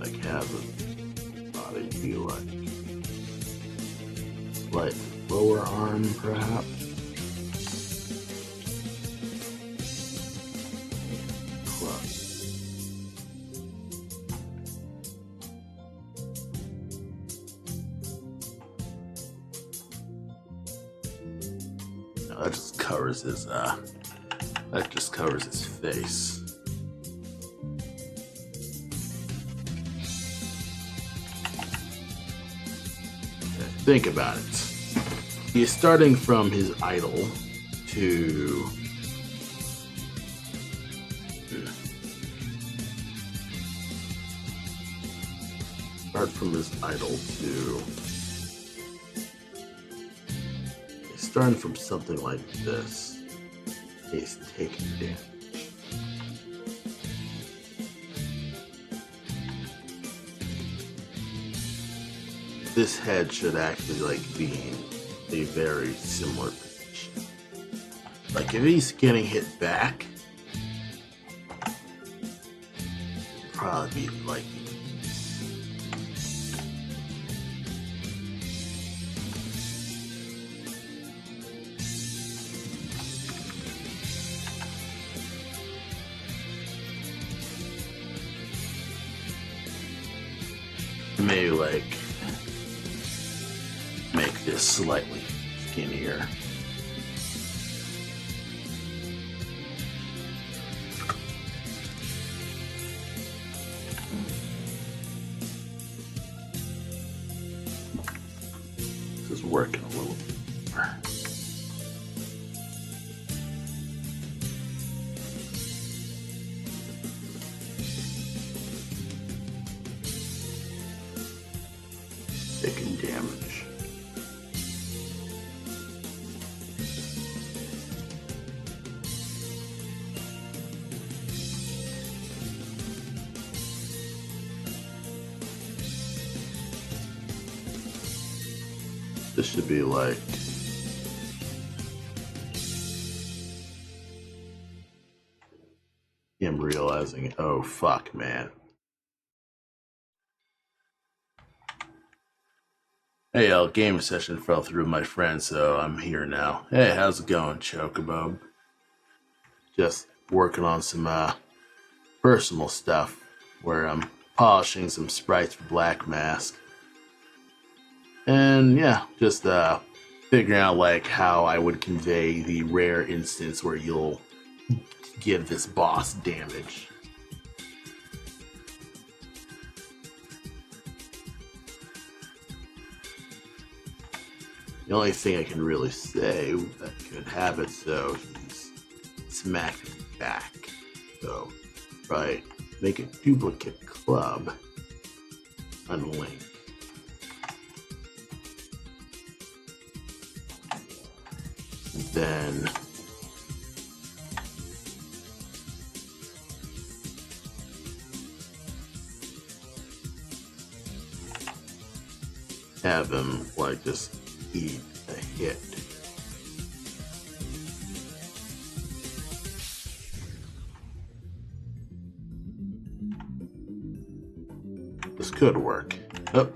Like have a body be like slight lower arm perhaps. That just covers his face. Okay, think about it. He is starting from his idol to start from his idol to starting from something like this. He's taking damage. this head should actually like be in a very similar position. Like if he's getting hit back, it'd probably be like maybe like make this slightly skinnier. This is working a little bit more. Taking damage. This should be like him realizing, oh fuck, man. Hey, game session fell through, my friend, so I'm here now. Hey, how's it going, Chocobo? Just working on some personal stuff where I'm polishing some sprites for Black Mask. And yeah, just figuring out like how I would convey the rare instance where you'll give this boss damage. The only thing I can really say that could have it so he's smacked back. So, right, make a duplicate club, unlink. And then have him like just eat a hit. This could work. Oh.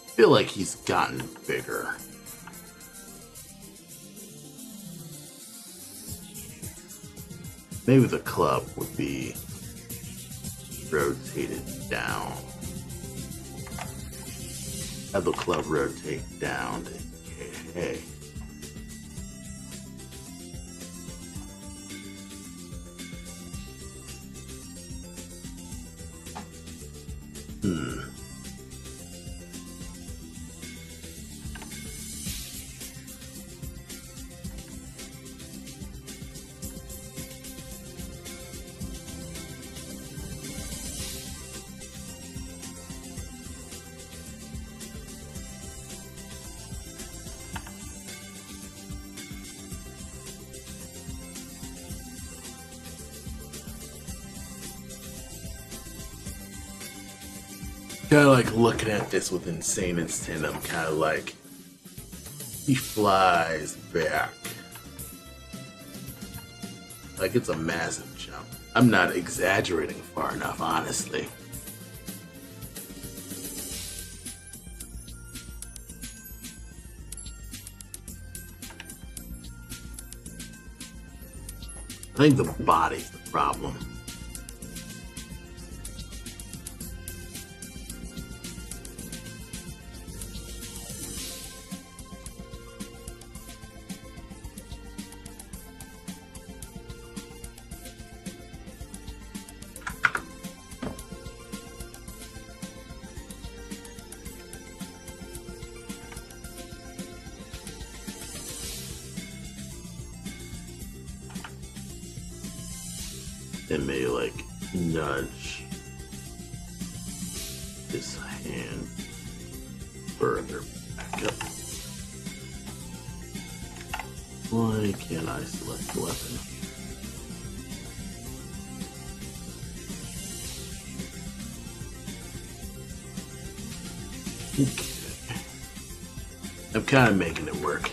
I feel like he's gotten bigger. Maybe the club would be rotated down. Have the club rotate down to hey. Kind of like looking at this with insane instinct, I'm kind of like, he flies back. Like it's a massive jump. I'm not exaggerating far enough, honestly. I think the body's the problem. It may like nudge his hand further Yep. Why can't I select the weapon? Okay. I'm kind of making it work.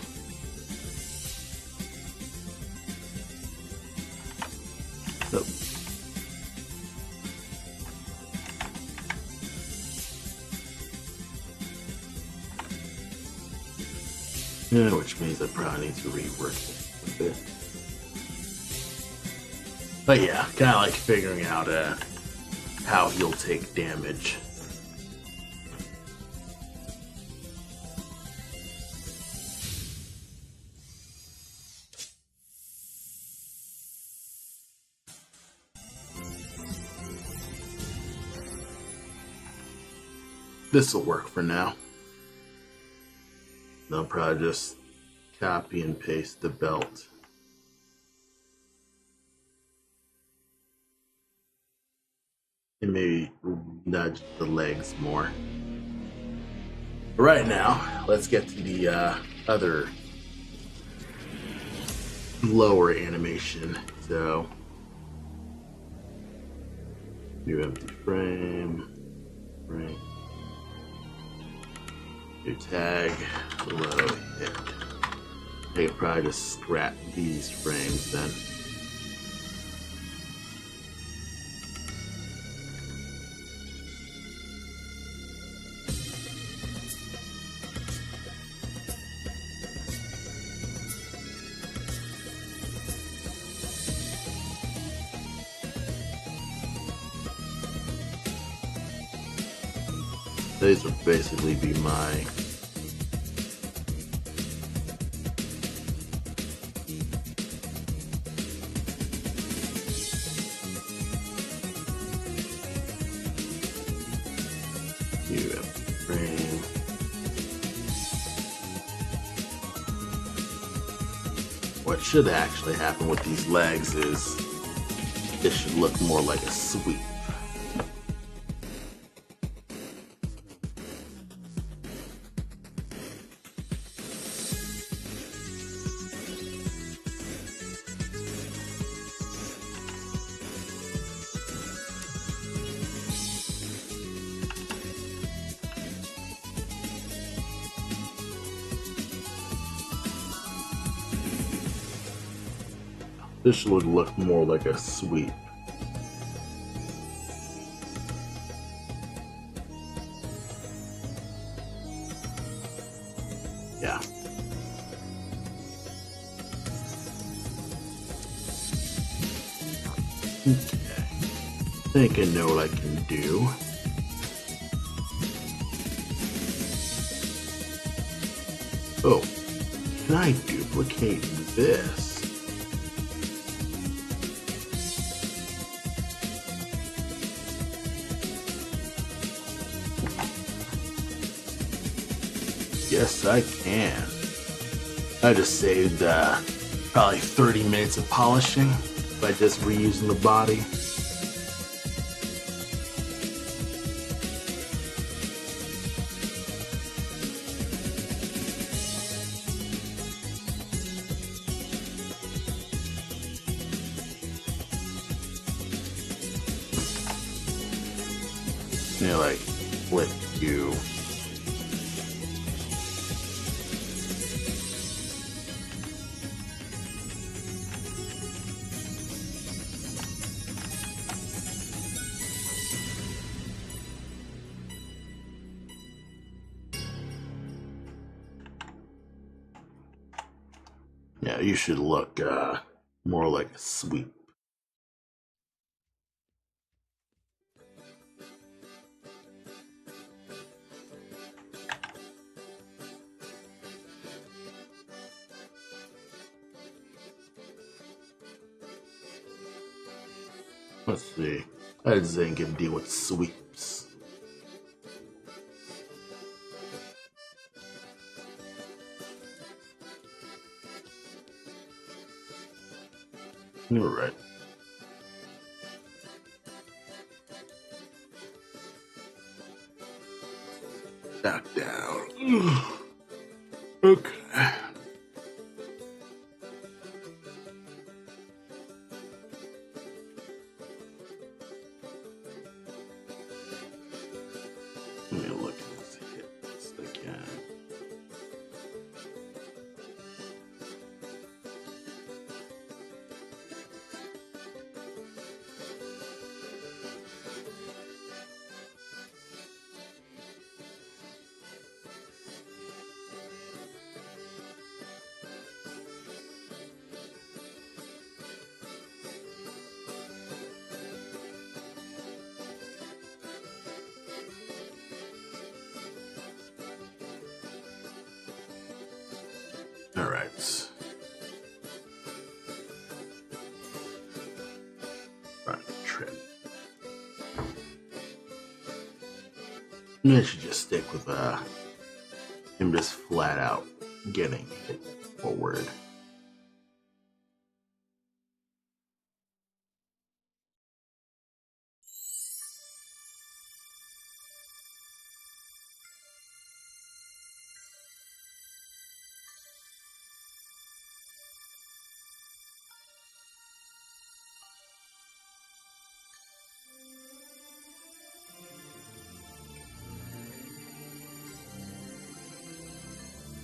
Oh. Yeah, which means I probably need to rework it a bit. But yeah, kind of like figuring out how he'll take damage. This'll work for now. I'll probably just copy and paste the belt. And maybe nudge the legs more. Right now, let's get to the other lower animation. So, new empty frame, right? Your tag below hit. I could probably just scrap these frames then. These would basically be my frame. What should actually happen with these legs is this should look more like a sweep. This would look more like a sweep. Yeah. Okay. I think I know what I can do. Oh, can I duplicate this? Yes, I can. I just saved probably 30 minutes of polishing by just reusing the body. You know, like flip you. Yeah, you should look more like a sweep. Let's see. How does Zane can deal with sweeps? You're right. Back down. Okay. Let me look at this hits again. All right. Front trim. Maybe I should just stick with him just flat out getting hit forward.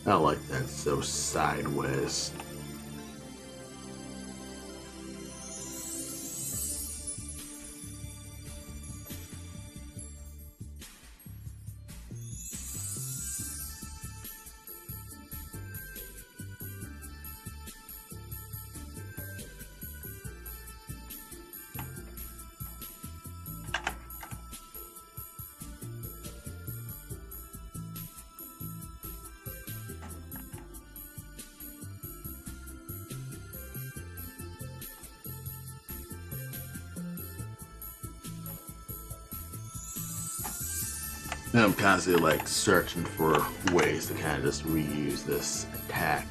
I like that so sideways. And I'm constantly like searching for ways to kind of just reuse this attack.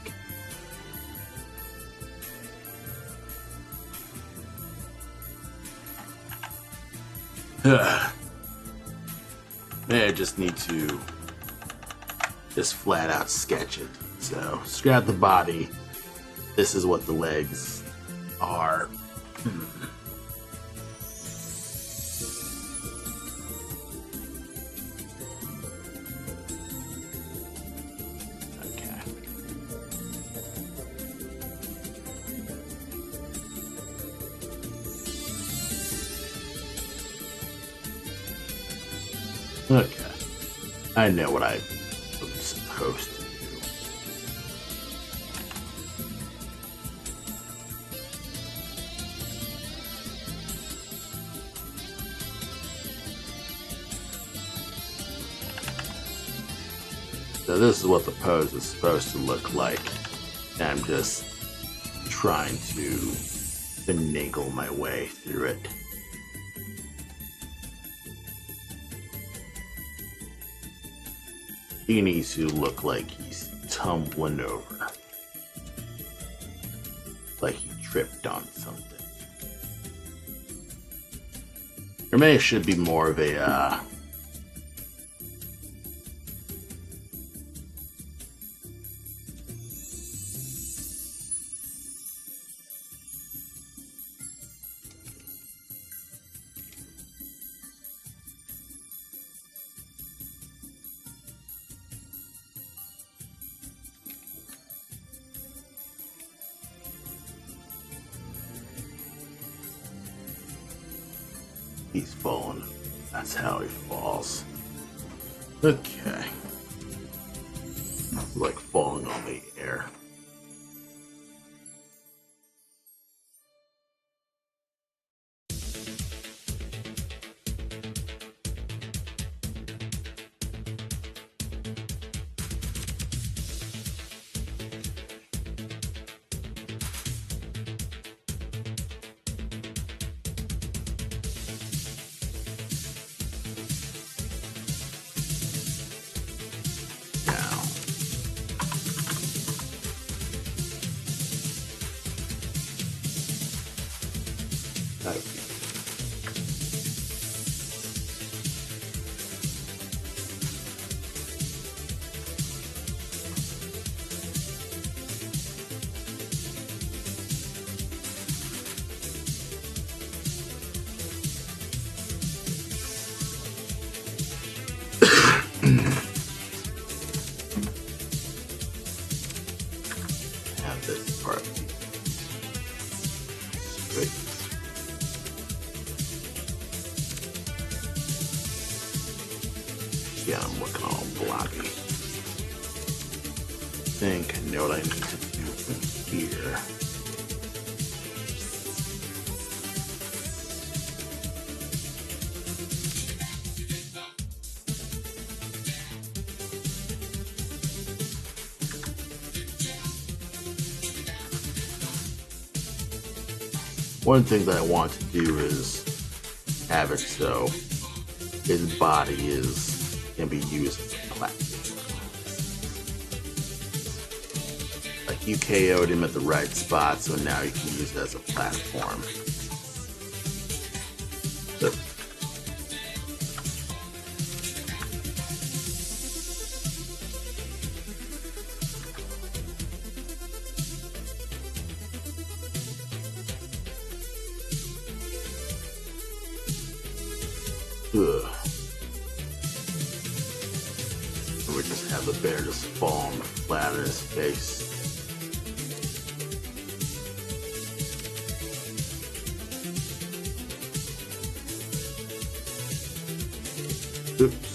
Maybe I just need to just flat out sketch it. So scrap the body. This is what the legs are. Okay, I know what I'm supposed to do. So this is what the pose is supposed to look like. And I'm just trying to finagle my way through it. He needs to look like he's tumbling over. Like he tripped on something. Or maybe it should be more of a, he's falling. That's how he falls. Okay. Like falling on the air. Again, I'm working all blocky. I think I know what I need to do here. One thing that I want to do is have it so his body can be used as a platform. Like you KO'd him at the right spot, so now you can use it as a platform. So, and we just have the bear just fall on the flat of his face. Oops.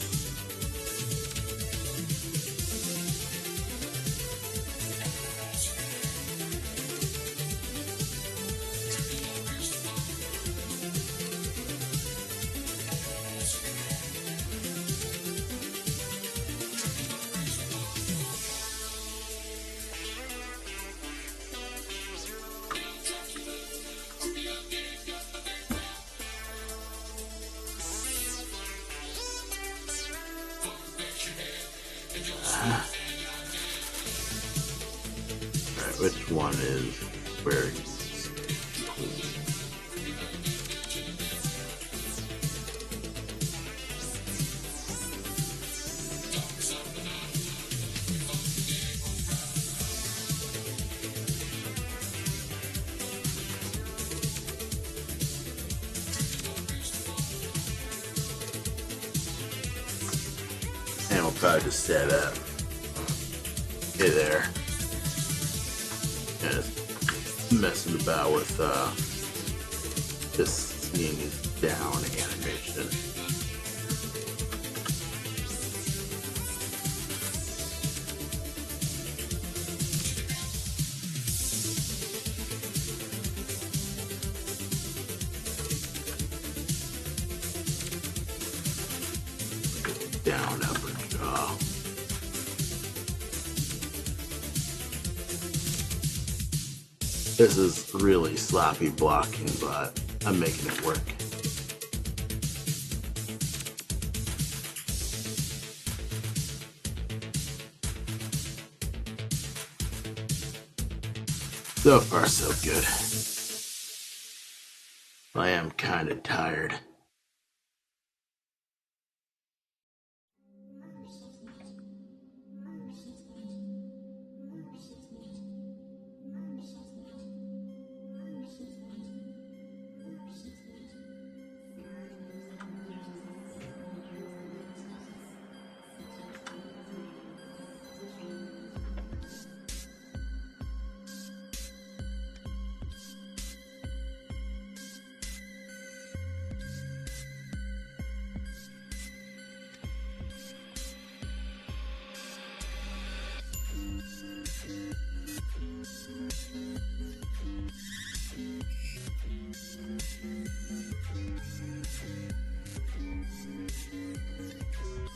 Alright, which one is where he's cool? And we'll probably just set up. Hey there. And just messing about with just seeing his down animation. Down upper jaw. This is really sloppy blocking, but I'm making it work. So far, so good. I am kind of tired.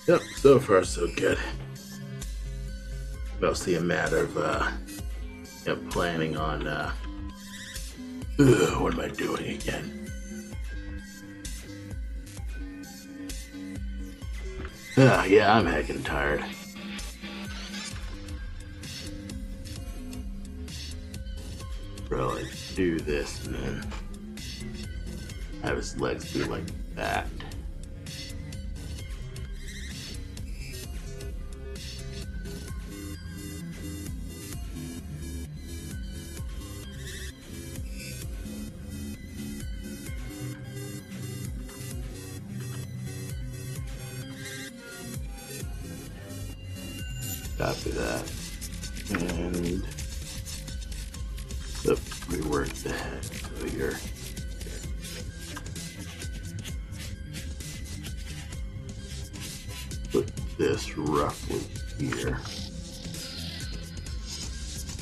Yep, so far so good. Mostly a matter of planning on what am I doing again? Yeah, I'm heckin' tired. Bro, like do this and then have his legs be like that. Copy that. And rework the head. So you're this roughly here.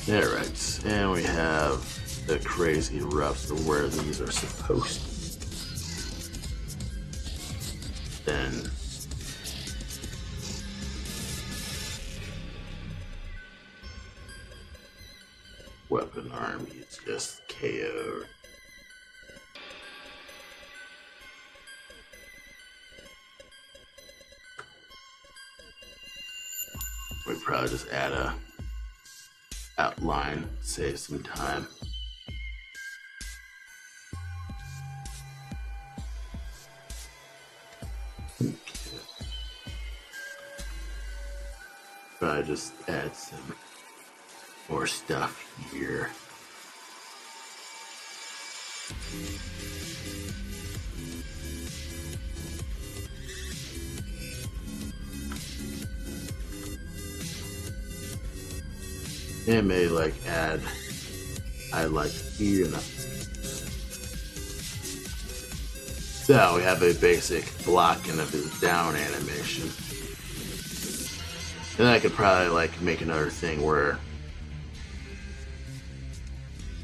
Alright, and we have the crazy roughs of where these are supposed to. Then weapon army is just KO'd. We'd probably just add a outline, save some time. Okay. Probably just add some more stuff here. And may like add highlight here. So we have a basic blocking of his down animation. And then I could probably like make another thing where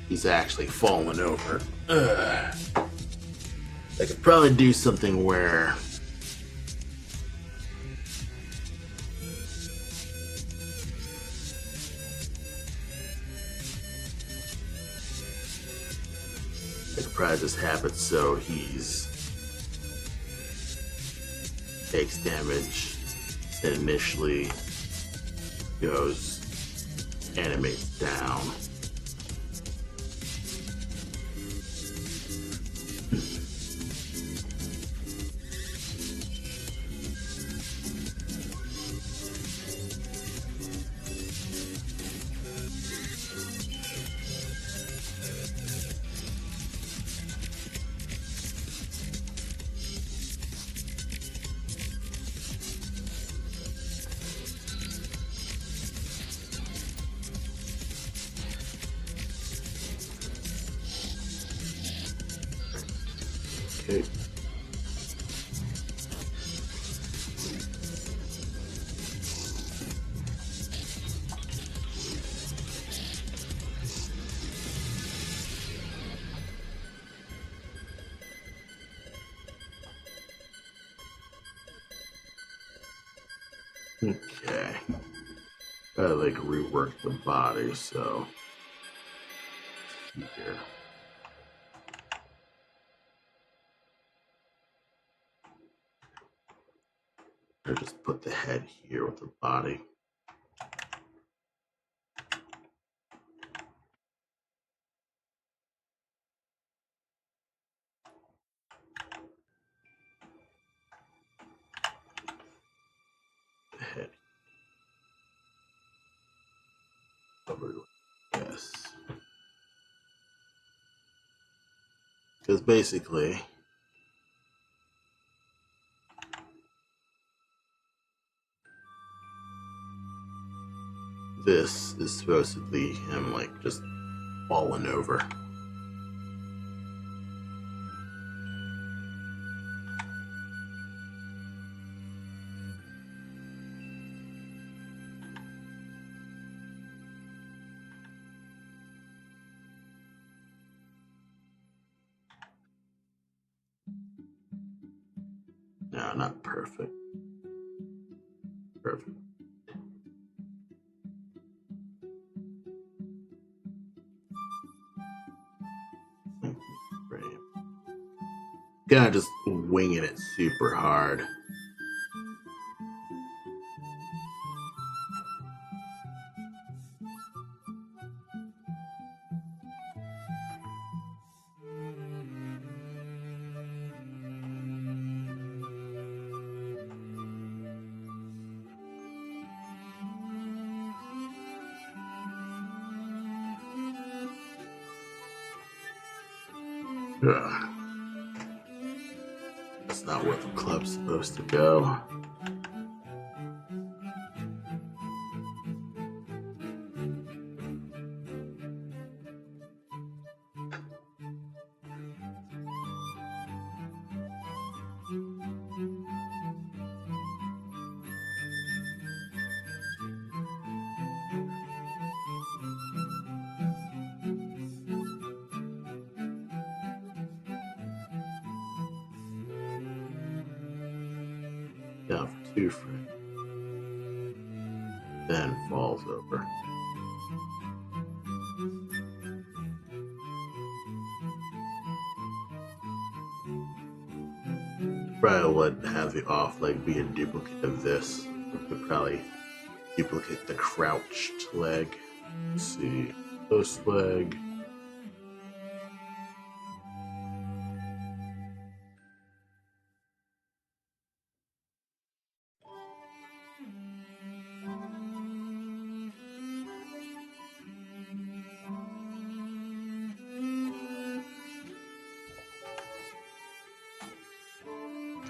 he's actually falling over. I could probably do something where I could probably just have it so he's takes damage and initially animates down. Okay. Okay. I like rework the body, so here. Or just put the head here with the body. The head. Yes. Because basically, this is supposed to be him like just falling over. No, not perfect. Perfect. Kind of just winging it super hard. Ugh. That's not where the club's supposed to go. Down for 2 frames. Then falls over. Probably would have the off leg be a duplicate of this. Would probably duplicate the crouched leg. Let's see. Post leg.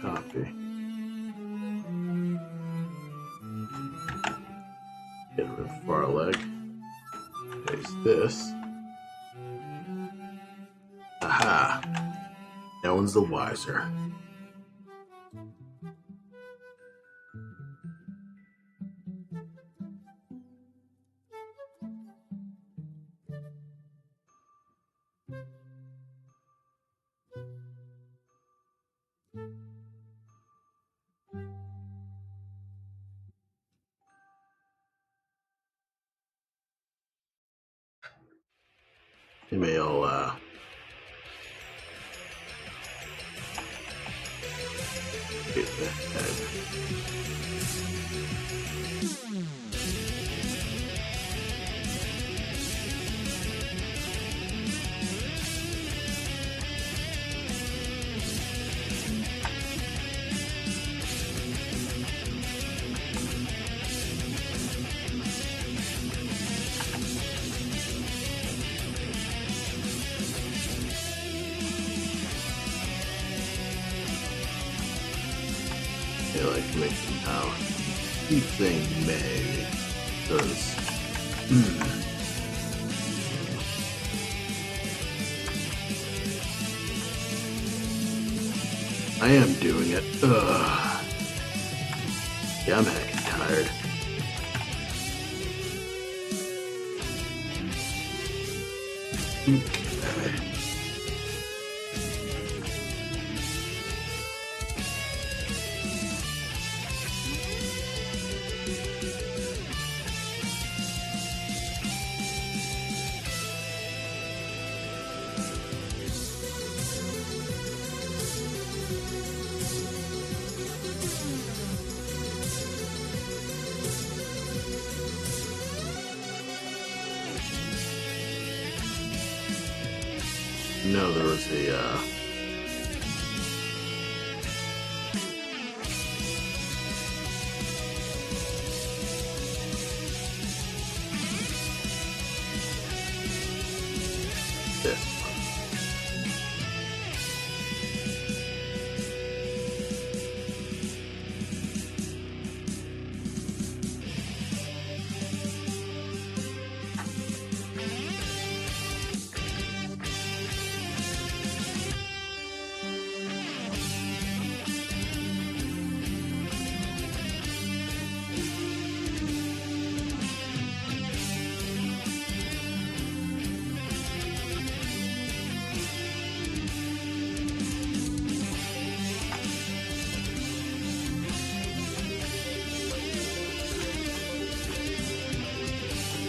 Copy. Get rid of the far leg. Paste this. Aha! No one's the wiser. Maybe I'll get the head. I like to make them now. Keep saying May, because I am doing it. Ugh. Yeah, I'm heckin' tired. Okay. No, there was a this one.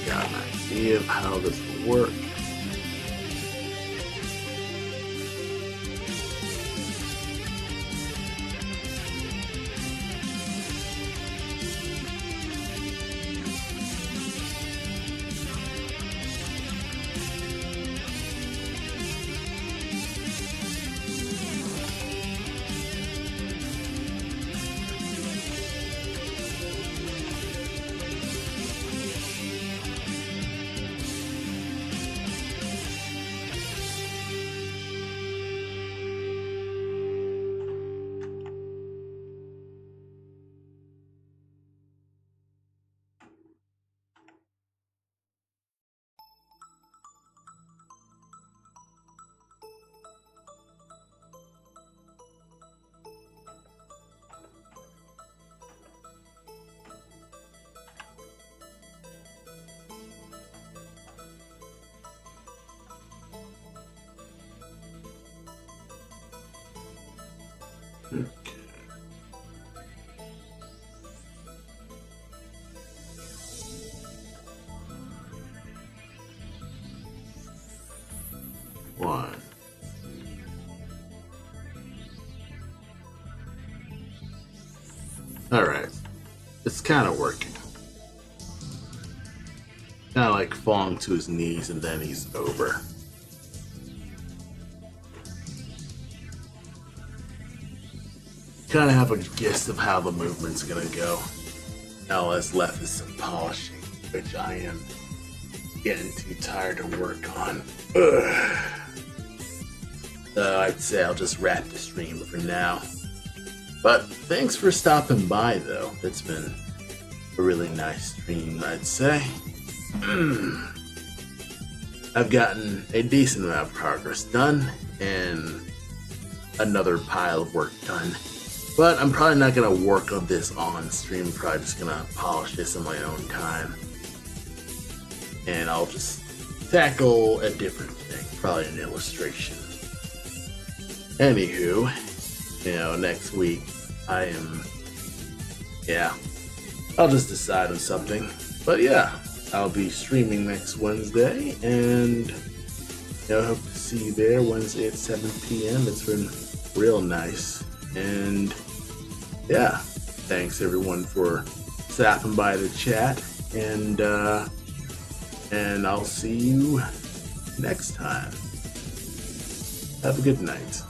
Got an idea of how this will work. Alright. It's kind of working. Kind of like falling to his knees and then he's over. Kind of have a guess of how the movement's gonna go. Now all that's left is some polishing, which I am getting too tired to work on. Ugh. So I'd say I'll just wrap the stream for now. But thanks for stopping by, though. It's been a really nice stream, I'd say. I've gotten a decent amount of progress done, and another pile of work done. But I'm probably not going to work on this on stream. I'm probably just going to polish this in my own time. And I'll just tackle a different thing, probably an illustration. Anywho, next week I'll just decide on something. But yeah, I'll be streaming next Wednesday, and I hope to see you there Wednesday at 7 p.m. It's been real nice. And yeah, thanks everyone for stopping by the chat, and I'll see you next time. Have a good night.